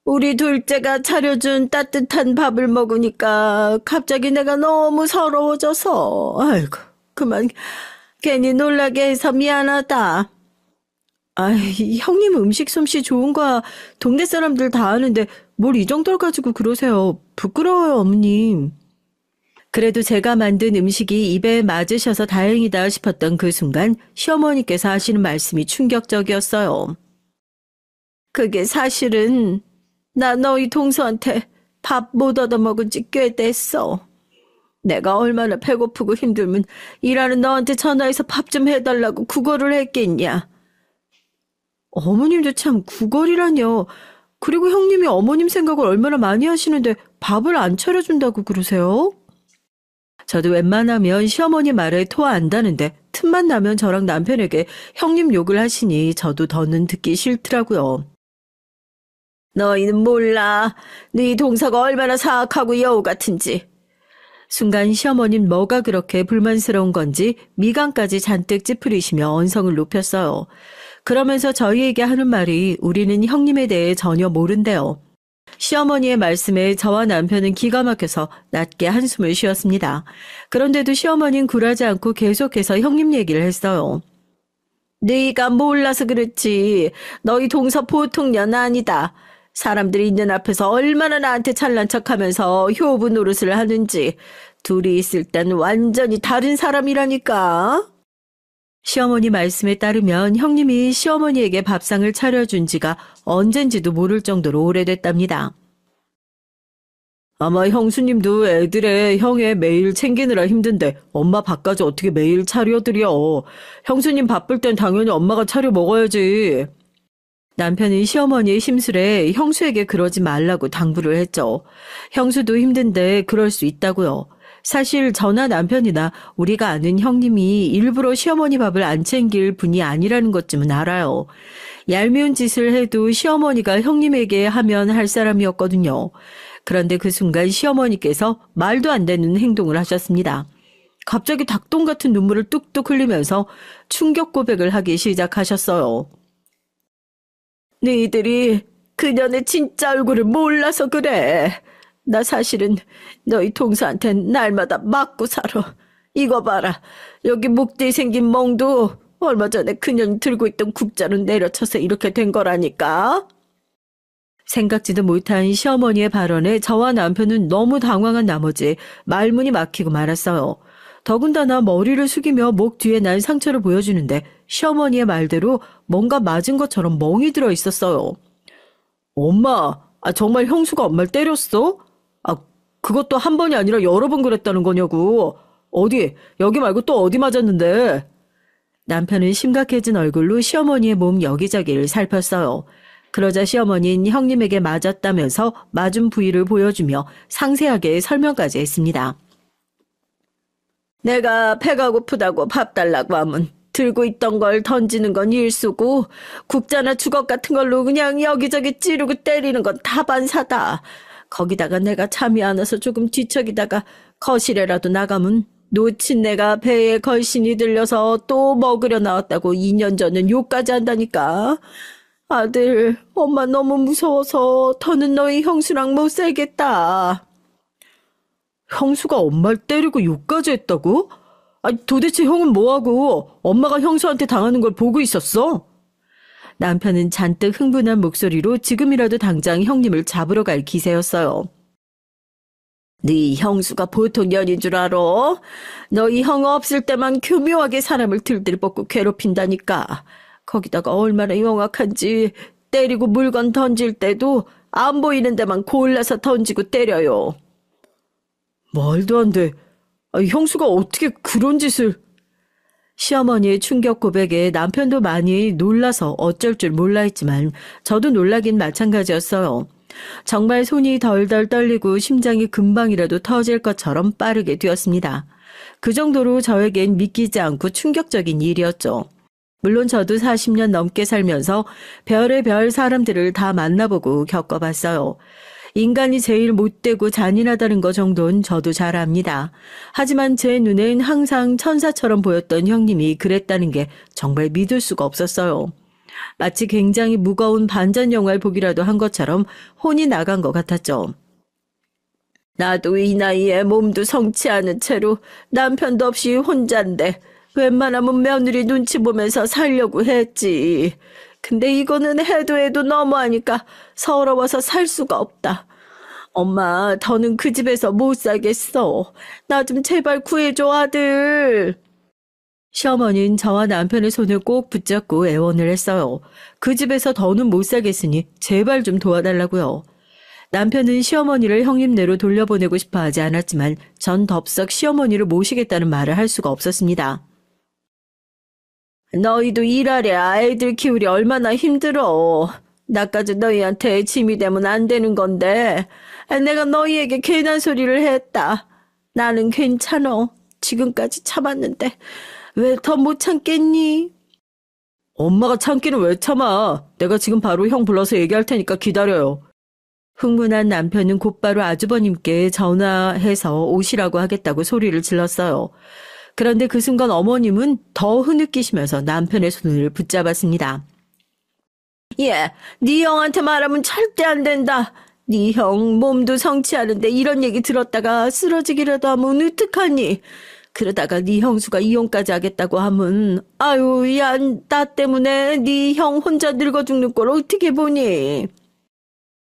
우리 둘째가 차려준 따뜻한 밥을 먹으니까 갑자기 내가 너무 서러워져서 아이고 그만 괜히 놀라게 해서 미안하다. 아이, 형님 음식 솜씨 좋은 거야 동네 사람들 다 아는데 뭘 이 정도를 가지고 그러세요. 부끄러워요 어머님. 그래도 제가 만든 음식이 입에 맞으셔서 다행이다 싶었던 그 순간 시어머니께서 하시는 말씀이 충격적이었어요. 그게 사실은 나 너희 동서한테 밥 못 얻어먹은 지 꽤 됐어. 내가 얼마나 배고프고 힘들면 일하는 너한테 전화해서 밥 좀 해달라고 구걸을 했겠냐. 어머님도 참 구걸이라뇨. 그리고 형님이 어머님 생각을 얼마나 많이 하시는데 밥을 안 차려준다고 그러세요? 저도 웬만하면 시어머니 말에 토 안다는데 틈만 나면 저랑 남편에게 형님 욕을 하시니 저도 더는 듣기 싫더라고요. 너희는 몰라. 네 동서가 얼마나 사악하고 여우 같은지. 순간 시어머님 뭐가 그렇게 불만스러운 건지 미간까지 잔뜩 찌푸리시며 언성을 높였어요. 그러면서 저희에게 하는 말이 우리는 형님에 대해 전혀 모른대요. 시어머니의 말씀에 저와 남편은 기가 막혀서 낮게 한숨을 쉬었습니다. 그런데도 시어머니는 굴하지 않고 계속해서 형님 얘기를 했어요. 네가 몰라서 그렇지. 너희 동서 보통 년 아니다. 사람들이 있는 앞에서 얼마나 나한테 잘난 척하면서 효부 노릇을 하는지 둘이 있을 땐 완전히 다른 사람이라니까. 시어머니 말씀에 따르면 형님이 시어머니에게 밥상을 차려준 지가 언젠지도 모를 정도로 오래됐답니다. 아마 형수님도 애들의 형의 매일 챙기느라 힘든데 엄마 밥까지 어떻게 매일 차려드려. 형수님 바쁠 땐 당연히 엄마가 차려 먹어야지. 남편은 시어머니의 심술에 형수에게 그러지 말라고 당부를 했죠. 형수도 힘든데 그럴 수 있다고요. 사실 저나 남편이나 우리가 아는 형님이 일부러 시어머니 밥을 안 챙길 분이 아니라는 것쯤은 알아요. 얄미운 짓을 해도 시어머니가 형님에게 하면 할 사람이었거든요. 그런데 그 순간 시어머니께서 말도 안 되는 행동을 하셨습니다. 갑자기 닭똥 같은 눈물을 뚝뚝 흘리면서 충격 고백을 하기 시작하셨어요. 너희들이 그년의 진짜 얼굴을 몰라서 그래. 나 사실은 너희 동서한텐 날마다 맞고 살아. 이거 봐라. 여기 목뒤 생긴 멍도 얼마 전에 그년이 들고 있던 국자로 내려쳐서 이렇게 된 거라니까. 생각지도 못한 시어머니의 발언에 저와 남편은 너무 당황한 나머지 말문이 막히고 말았어요. 더군다나 머리를 숙이며 목 뒤에 난 상처를 보여주는데 시어머니의 말대로 뭔가 맞은 것처럼 멍이 들어 있었어요. 엄마, 정말 형수가 엄마를 때렸어? 그것도 한 번이 아니라 여러 번 그랬다는 거냐고. 어디, 여기 말고 또 어디 맞았는데? 남편은 심각해진 얼굴로 시어머니의 몸 여기저기를 살폈어요. 그러자 시어머니는 형님에게 맞았다면서 맞은 부위를 보여주며 상세하게 설명까지 했습니다. 내가 배가 고프다고 밥 달라고 하면 들고 있던 걸 던지는 건 일수고 국자나 주걱 같은 걸로 그냥 여기저기 찌르고 때리는 건 다반사다. 거기다가 내가 잠이 안 와서 조금 뒤척이다가 거실에라도 나가면 놓친 내가 배에 걸신이 들려서 또 먹으려 나왔다고 2년 전은 욕까지 한다니까. 아들, 엄마 너무 무서워서 더는 너희 형수랑 못 살겠다. 형수가 엄마를 때리고 욕까지 했다고? 아니, 도대체 형은 뭐하고 엄마가 형수한테 당하는 걸 보고 있었어? 남편은 잔뜩 흥분한 목소리로 지금이라도 당장 형님을 잡으러 갈 기세였어요. 네 형수가 보통 년인 줄 알아? 너희 형 없을 때만 교묘하게 사람을 들들볶고 괴롭힌다니까. 거기다가 얼마나 영악한지 때리고 물건 던질 때도 안 보이는 데만 골라서 던지고 때려요. 말도 안 돼. 형수가 어떻게 그런 짓을... 시어머니의 충격 고백에 남편도 많이 놀라서 어쩔 줄 몰라 했지만 저도 놀라긴 마찬가지였어요. 정말 손이 덜덜 떨리고 심장이 금방이라도 터질 것처럼 빠르게 되었습니다. 그 정도로 저에겐 믿기지 않고 충격적인 일이었죠. 물론 저도 40년 넘게 살면서 별의별 사람들을 다 만나보고 겪어봤어요. 인간이 제일 못되고 잔인하다는 거 정도는 저도 잘 압니다. 하지만 제 눈엔 항상 천사처럼 보였던 형님이 그랬다는 게 정말 믿을 수가 없었어요. 마치 굉장히 무거운 반전 영화를 보기라도 한 것처럼 혼이 나간 것 같았죠. 나도 이 나이에 몸도 성치 않은 채로 남편도 없이 혼잔데 웬만하면 며느리 눈치 보면서 살려고 했지. 근데 이거는 해도 너무하니까 서러워서 살 수가 없다. 엄마, 더는 그 집에서 못 살겠어. 나 좀 제발 구해줘, 아들. 시어머니는 저와 남편의 손을 꼭 붙잡고 애원을 했어요. 그 집에서 더는 못 살겠으니 제발 좀 도와달라고요. 남편은 시어머니를 형님네로 돌려보내고 싶어 하지 않았지만 전 덥석 시어머니를 모시겠다는 말을 할 수가 없었습니다. 너희도 일하랴 아이들 키우리 얼마나 힘들어. 나까지 너희한테 짐이 되면 안 되는 건데 내가 너희에게 괜한 소리를 했다. 나는 괜찮어. 지금까지 참았는데 왜 더 못 참겠니? 엄마가 참기는 왜 참아. 내가 지금 바로 형 불러서 얘기할 테니까 기다려요. 흥분한 남편은 곧바로 아주버님께 전화해서 오시라고 하겠다고 소리를 질렀어요. 그런데 그 순간 어머님은 더 흐느끼시면서 남편의 손을 붙잡았습니다. 예, 네 형한테 말하면 절대 안 된다. 네 형 몸도 성치 않은데 이런 얘기 들었다가 쓰러지기라도 하면 어떡하니? 그러다가 네 형수가 이혼까지 하겠다고 하면 아유, 야, 나 때문에 네 형 혼자 늙어 죽는 걸 어떻게 보니?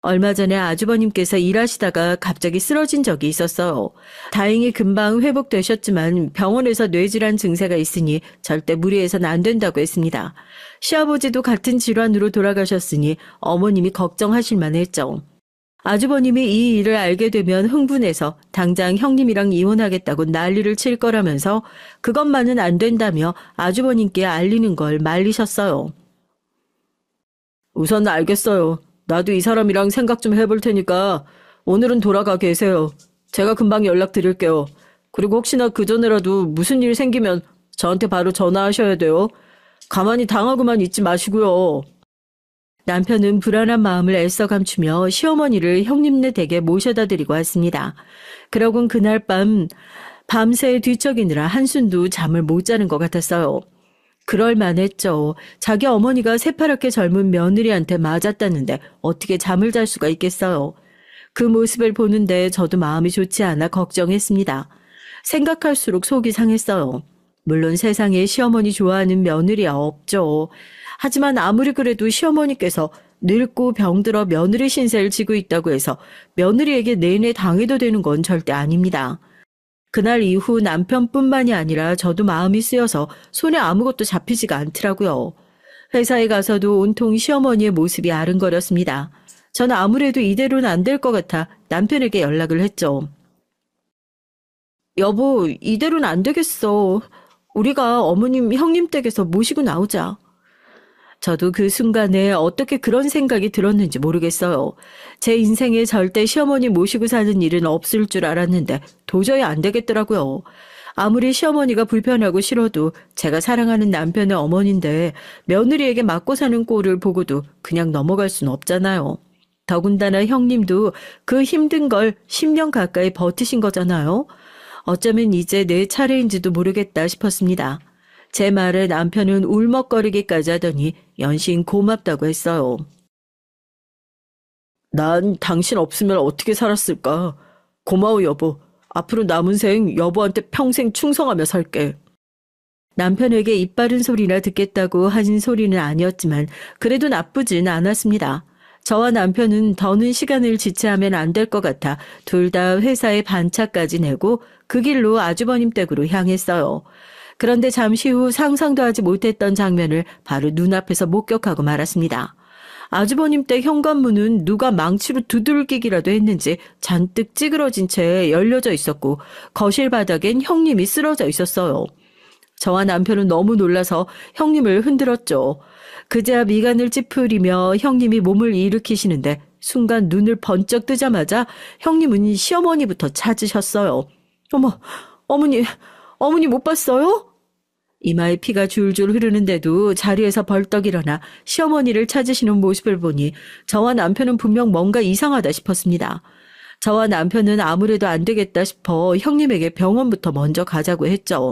얼마 전에 아주버님께서 일하시다가 갑자기 쓰러진 적이 있었어요. 다행히 금방 회복되셨지만 병원에서 뇌질환 증세가 있으니 절대 무리해서는 안 된다고 했습니다. 시아버지도 같은 질환으로 돌아가셨으니 어머님이 걱정하실 만했죠. 아주버님이 이 일을 알게 되면 흥분해서 당장 형님이랑 이혼하겠다고 난리를 칠 거라면서 그것만은 안 된다며 아주버님께 알리는 걸 말리셨어요. 우선 알겠어요. 나도 이 사람이랑 생각 좀 해볼 테니까 오늘은 돌아가 계세요. 제가 금방 연락드릴게요. 그리고 혹시나 그전에라도 무슨 일 생기면 저한테 바로 전화하셔야 돼요. 가만히 당하고만 있지 마시고요. 남편은 불안한 마음을 애써 감추며 시어머니를 형님네 댁에 모셔다 드리고 왔습니다. 그러곤 그날 밤새 뒤척이느라 한숨도 잠을 못 자는 것 같았어요. 그럴 만했죠. 자기 어머니가 새파랗게 젊은 며느리한테 맞았다는데 어떻게 잠을 잘 수가 있겠어요. 그 모습을 보는데 저도 마음이 좋지 않아 걱정했습니다. 생각할수록 속이 상했어요. 물론 세상에 시어머니 좋아하는 며느리야 없죠. 하지만 아무리 그래도 시어머니께서 늙고 병들어 며느리 신세를 지고 있다고 해서 며느리에게 내내 당해도 되는 건 절대 아닙니다. 그날 이후 남편뿐만이 아니라 저도 마음이 쓰여서 손에 아무것도 잡히지가 않더라고요. 회사에 가서도 온통 시어머니의 모습이 아른거렸습니다. 저는 아무래도 이대로는 안 될 것 같아 남편에게 연락을 했죠. 여보, 이대로는 안 되겠어. 우리가 어머님, 형님 댁에서 모시고 나오자. 저도 그 순간에 어떻게 그런 생각이 들었는지 모르겠어요. 제 인생에 절대 시어머니 모시고 사는 일은 없을 줄 알았는데 도저히 안 되겠더라고요. 아무리 시어머니가 불편하고 싫어도 제가 사랑하는 남편의 어머니인데 며느리에게 맞고 사는 꼴을 보고도 그냥 넘어갈 수는 없잖아요. 더군다나 형님도 그 힘든 걸 10년 가까이 버티신 거잖아요. 어쩌면 이제 내 차례인지도 모르겠다 싶었습니다. 제 말에 남편은 울먹거리기까지 하더니 연신 고맙다고 했어요. 난 당신 없으면 어떻게 살았을까? 고마워 여보. 앞으로 남은 생 여보한테 평생 충성하며 살게. 남편에게 입 바른 소리나 듣겠다고 하신 소리는 아니었지만 그래도 나쁘진 않았습니다. 저와 남편은 더는 시간을 지체하면 안 될 것 같아 둘 다 회사에 반차까지 내고 그 길로 아주버님 댁으로 향했어요. 그런데 잠시 후 상상도 하지 못했던 장면을 바로 눈앞에서 목격하고 말았습니다. 아주버님 댁 현관문은 누가 망치로 두들기기라도 했는지 잔뜩 찌그러진 채 열려져 있었고 거실 바닥엔 형님이 쓰러져 있었어요. 저와 남편은 너무 놀라서 형님을 흔들었죠. 그제야 미간을 찌푸리며 형님이 몸을 일으키시는데 순간 눈을 번쩍 뜨자마자 형님은 시어머니부터 찾으셨어요. 어머, 어머니 못 봤어요? 이마에 피가 줄줄 흐르는데도 자리에서 벌떡 일어나 시어머니를 찾으시는 모습을 보니 저와 남편은 분명 뭔가 이상하다 싶었습니다. 저와 남편은 아무래도 안 되겠다 싶어 형님에게 병원부터 먼저 가자고 했죠.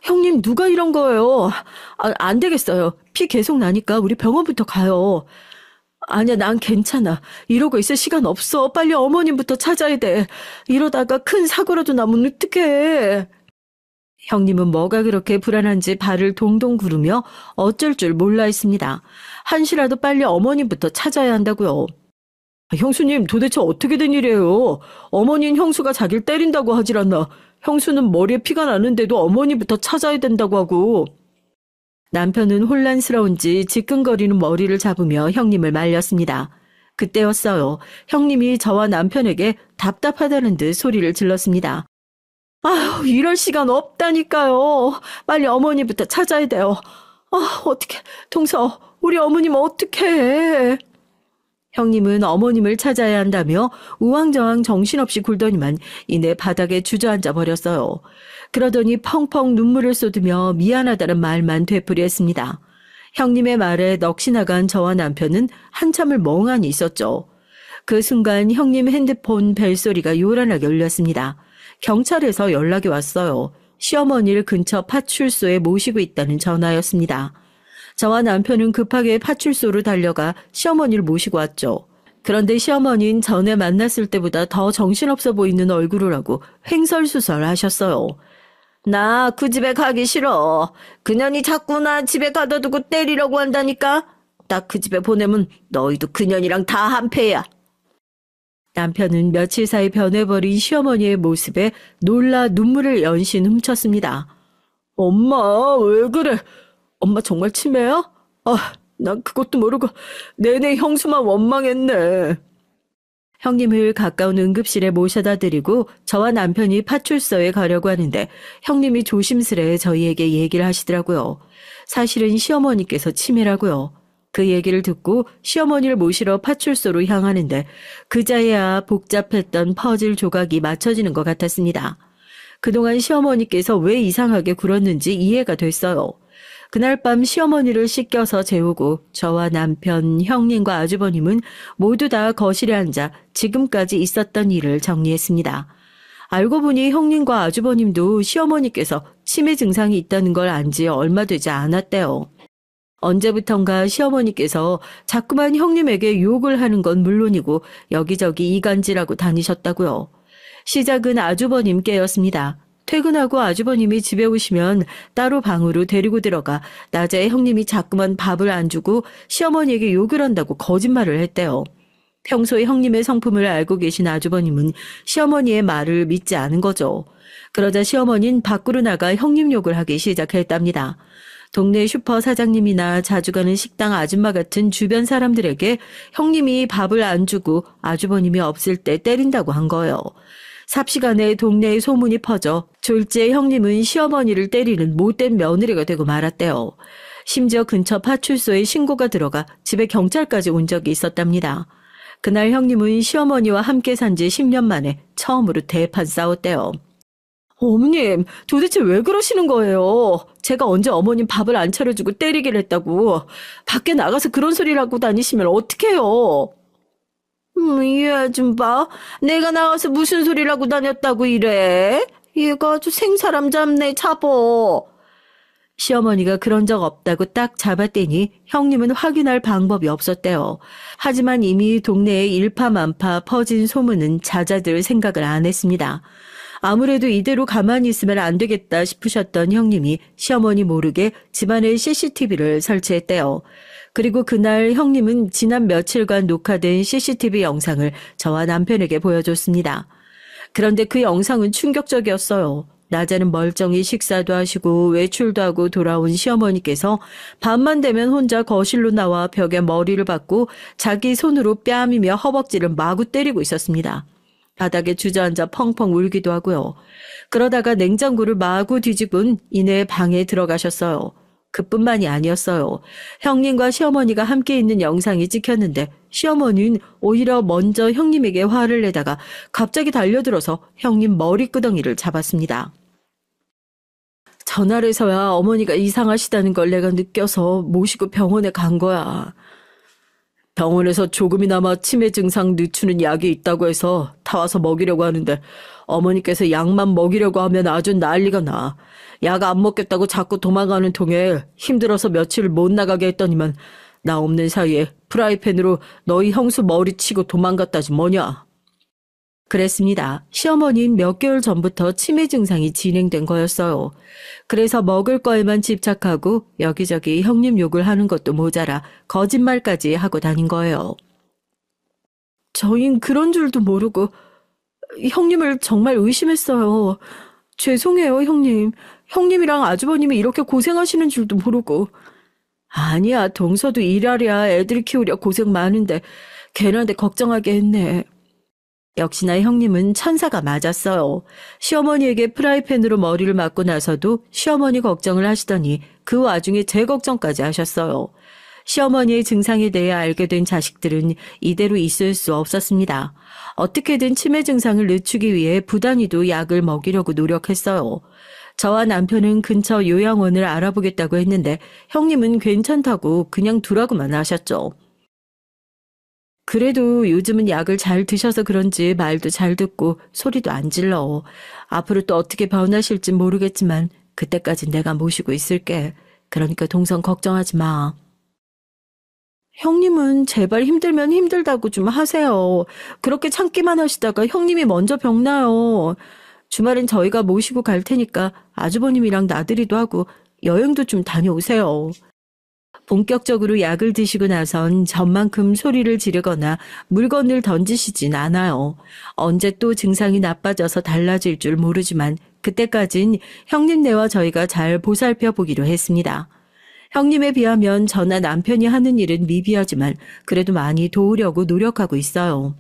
형님 누가 이런 거예요? 안 되겠어요. 피 계속 나니까 우리 병원부터 가요. 아니야, 난 괜찮아. 이러고 있을 시간 없어. 빨리 어머님부터 찾아야 돼. 이러다가 큰 사고라도 나면 어떡해. 형님은 뭐가 그렇게 불안한지 발을 동동 구르며 어쩔 줄 몰라 했습니다. 한시라도 빨리 어머님부터 찾아야 한다고요. 형수님, 도대체 어떻게 된 일이에요? 어머니는 형수가 자기를 때린다고 하질 않나. 형수는 머리에 피가 나는데도 어머니부터 찾아야 된다고 하고. 남편은 혼란스러운지 지끈거리는 머리를 잡으며 형님을 말렸습니다. 그때였어요. 형님이 저와 남편에게 답답하다는 듯 소리를 질렀습니다. 아휴, 이럴 시간 없다니까요. 빨리 어머니부터 찾아야 돼요. 어떡해. 동서, 우리 어머님 어떡해. 형님은 어머님을 찾아야 한다며 우왕좌왕 정신없이 굴더니만 이내 바닥에 주저앉아 버렸어요. 그러더니 펑펑 눈물을 쏟으며 미안하다는 말만 되풀이했습니다. 형님의 말에 넋이 나간 저와 남편은 한참을 멍하니 있었죠. 그 순간 형님 핸드폰 벨소리가 요란하게 울렸습니다. 경찰에서 연락이 왔어요. 시어머니를 근처 파출소에 모시고 있다는 전화였습니다. 저와 남편은 급하게 파출소로 달려가 시어머니를 모시고 왔죠. 그런데 시어머니는 전에 만났을 때보다 더 정신없어 보이는 얼굴을 하고 횡설수설 하셨어요. 나 그 집에 가기 싫어. 그년이 자꾸 나 집에 가둬 두고 때리려고 한다니까. 딱 그 집에 보내면 너희도 그년이랑 다 한패야. 남편은 며칠 사이 변해버린 시어머니의 모습에 놀라 눈물을 연신 훔쳤습니다. 엄마, 왜 그래? 엄마 정말 치매야? 난 그것도 모르고 내내 형수만 원망했네. 형님을 가까운 응급실에 모셔다 드리고 저와 남편이 파출소에 가려고 하는데 형님이 조심스레 저희에게 얘기를 하시더라고요. 사실은 시어머니께서 치매라고요. 그 얘기를 듣고 시어머니를 모시러 파출소로 향하는데 그자야 복잡했던 퍼즐 조각이 맞춰지는 것 같았습니다. 그동안 시어머니께서 왜 이상하게 굴었는지 이해가 됐어요. 그날 밤 시어머니를 씻겨서 재우고 저와 남편, 형님과 아주버님은 모두 다 거실에 앉아 지금까지 있었던 일을 정리했습니다. 알고 보니 형님과 아주버님도 시어머니께서 치매 증상이 있다는 걸 안 지 얼마 되지 않았대요. 언제부턴가 시어머니께서 자꾸만 형님에게 욕을 하는 건 물론이고 여기저기 이간질하고 다니셨다고요. 시작은 아주버님께였습니다. 퇴근하고 아주버님이 집에 오시면 따로 방으로 데리고 들어가 낮에 형님이 자꾸만 밥을 안 주고 시어머니에게 욕을 한다고 거짓말을 했대요. 평소에 형님의 성품을 알고 계신 아주버님은 시어머니의 말을 믿지 않은 거죠. 그러자 시어머니는 밖으로 나가 형님 욕을 하기 시작했답니다. 동네 슈퍼 사장님이나 자주 가는 식당 아줌마 같은 주변 사람들에게 형님이 밥을 안 주고 아주버님이 없을 때 때린다고 한 거예요. 삽시간에 동네에 소문이 퍼져 졸지에 형님은 시어머니를 때리는 못된 며느리가 되고 말았대요. 심지어 근처 파출소에 신고가 들어가 집에 경찰까지 온 적이 있었답니다. 그날 형님은 시어머니와 함께 산 지 10년 만에 처음으로 대판 싸웠대요. 어머님, 도대체 왜 그러시는 거예요? 제가 언제 어머님 밥을 안 차려주고 때리기를 했다고. 밖에 나가서 그런 소리를 하고 다니시면 어떡해요? 얘 좀 봐. 내가 나가서 무슨 소리를 하고 다녔다고 이래? 얘가 아주 생사람 잡네, 잡어. 시어머니가 그런 적 없다고 딱 잡았더니 형님은 확인할 방법이 없었대요. 하지만 이미 동네에 일파만파 퍼진 소문은 잦아들 생각을 안 했습니다. 아무래도 이대로 가만히 있으면 안 되겠다 싶으셨던 형님이 시어머니 모르게 집안에 CCTV를 설치했대요. 그리고 그날 형님은 지난 며칠간 녹화된 CCTV 영상을 저와 남편에게 보여줬습니다. 그런데 그 영상은 충격적이었어요. 낮에는 멀쩡히 식사도 하시고 외출도 하고 돌아온 시어머니께서 밤만 되면 혼자 거실로 나와 벽에 머리를 박고 자기 손으로 뺨이며 허벅지를 마구 때리고 있었습니다. 바닥에 주저앉아 펑펑 울기도 하고요. 그러다가 냉장고를 마구 뒤집은 이내 방에 들어가셨어요. 그뿐만이 아니었어요. 형님과 시어머니가 함께 있는 영상이 찍혔는데 시어머니는 오히려 먼저 형님에게 화를 내다가 갑자기 달려들어서 형님 머리끄덩이를 잡았습니다. 전날에서야 어머니가 이상하시다는 걸 내가 느껴서 모시고 병원에 간 거야. 병원에서 조금이나마 치매 증상 늦추는 약이 있다고 해서 타와서 먹이려고 하는데 어머니께서 약만 먹이려고 하면 아주 난리가 나. 약 안 먹겠다고 자꾸 도망가는 통에 힘들어서 며칠 못 나가게 했더니만 나 없는 사이에 프라이팬으로 너희 형수 머리 치고 도망갔다지 뭐냐. 그랬습니다. 시어머니는 몇 개월 전부터 치매 증상이 진행된 거였어요. 그래서 먹을 거에만 집착하고 여기저기 형님 욕을 하는 것도 모자라 거짓말까지 하고 다닌 거예요. 저흰 그런 줄도 모르고 형님을 정말 의심했어요. 죄송해요, 형님. 형님이랑 아주버님이 이렇게 고생하시는 줄도 모르고. 아니야, 동서도 일하랴 애들 키우랴 고생 많은데 걔한테 걱정하게 했네. 역시나 형님은 천사가 맞았어요. 시어머니에게 프라이팬으로 머리를 맞고 나서도 시어머니 걱정을 하시더니 그 와중에 제 걱정까지 하셨어요. 시어머니의 증상에 대해 알게 된 자식들은 이대로 있을 수 없었습니다. 어떻게든 치매 증상을 늦추기 위해 부단히도 약을 먹이려고 노력했어요. 저와 남편은 근처 요양원을 알아보겠다고 했는데 형님은 괜찮다고 그냥 두라고만 하셨죠. 그래도 요즘은 약을 잘 드셔서 그런지 말도 잘 듣고 소리도 안 질러. 앞으로 또 어떻게 변하실지 모르겠지만 그때까지 내가 모시고 있을게. 그러니까 동선 걱정하지 마. 형님은 제발 힘들면 힘들다고 좀 하세요. 그렇게 참기만 하시다가 형님이 먼저 병나요. 주말엔 저희가 모시고 갈 테니까 아주버님이랑 나들이도 하고 여행도 좀 다녀오세요. 본격적으로 약을 드시고 나선 전만큼 소리를 지르거나 물건을 던지시진 않아요. 언제 또 증상이 나빠져서 달라질 줄 모르지만 그때까진 형님네와 저희가 잘 보살펴 보기로 했습니다. 형님에 비하면 저나 남편이 하는 일은 미비하지만 그래도 많이 도우려고 노력하고 있어요.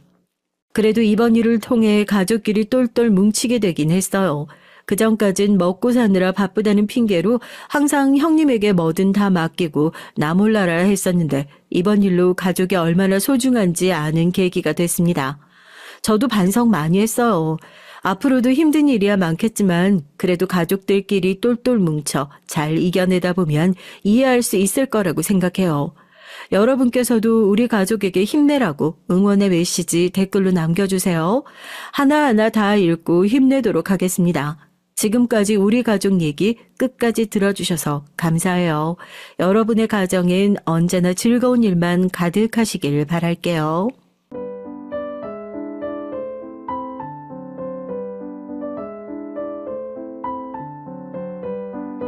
그래도 이번 일을 통해 가족끼리 똘똘 뭉치게 되긴 했어요. 그전까진 먹고 사느라 바쁘다는 핑계로 항상 형님에게 뭐든 다 맡기고 나 몰라라 했었는데 이번 일로 가족이 얼마나 소중한지 아는 계기가 됐습니다. 저도 반성 많이 했어요. 앞으로도 힘든 일이야 많겠지만 그래도 가족들끼리 똘똘 뭉쳐 잘 이겨내다 보면 이해할 수 있을 거라고 생각해요. 여러분께서도 우리 가족에게 힘내라고 응원의 메시지 댓글로 남겨주세요. 하나하나 다 읽고 힘내도록 하겠습니다. 지금까지 우리 가족 얘기 끝까지 들어주셔서 감사해요. 여러분의 가정엔 언제나 즐거운 일만 가득하시길 바랄게요.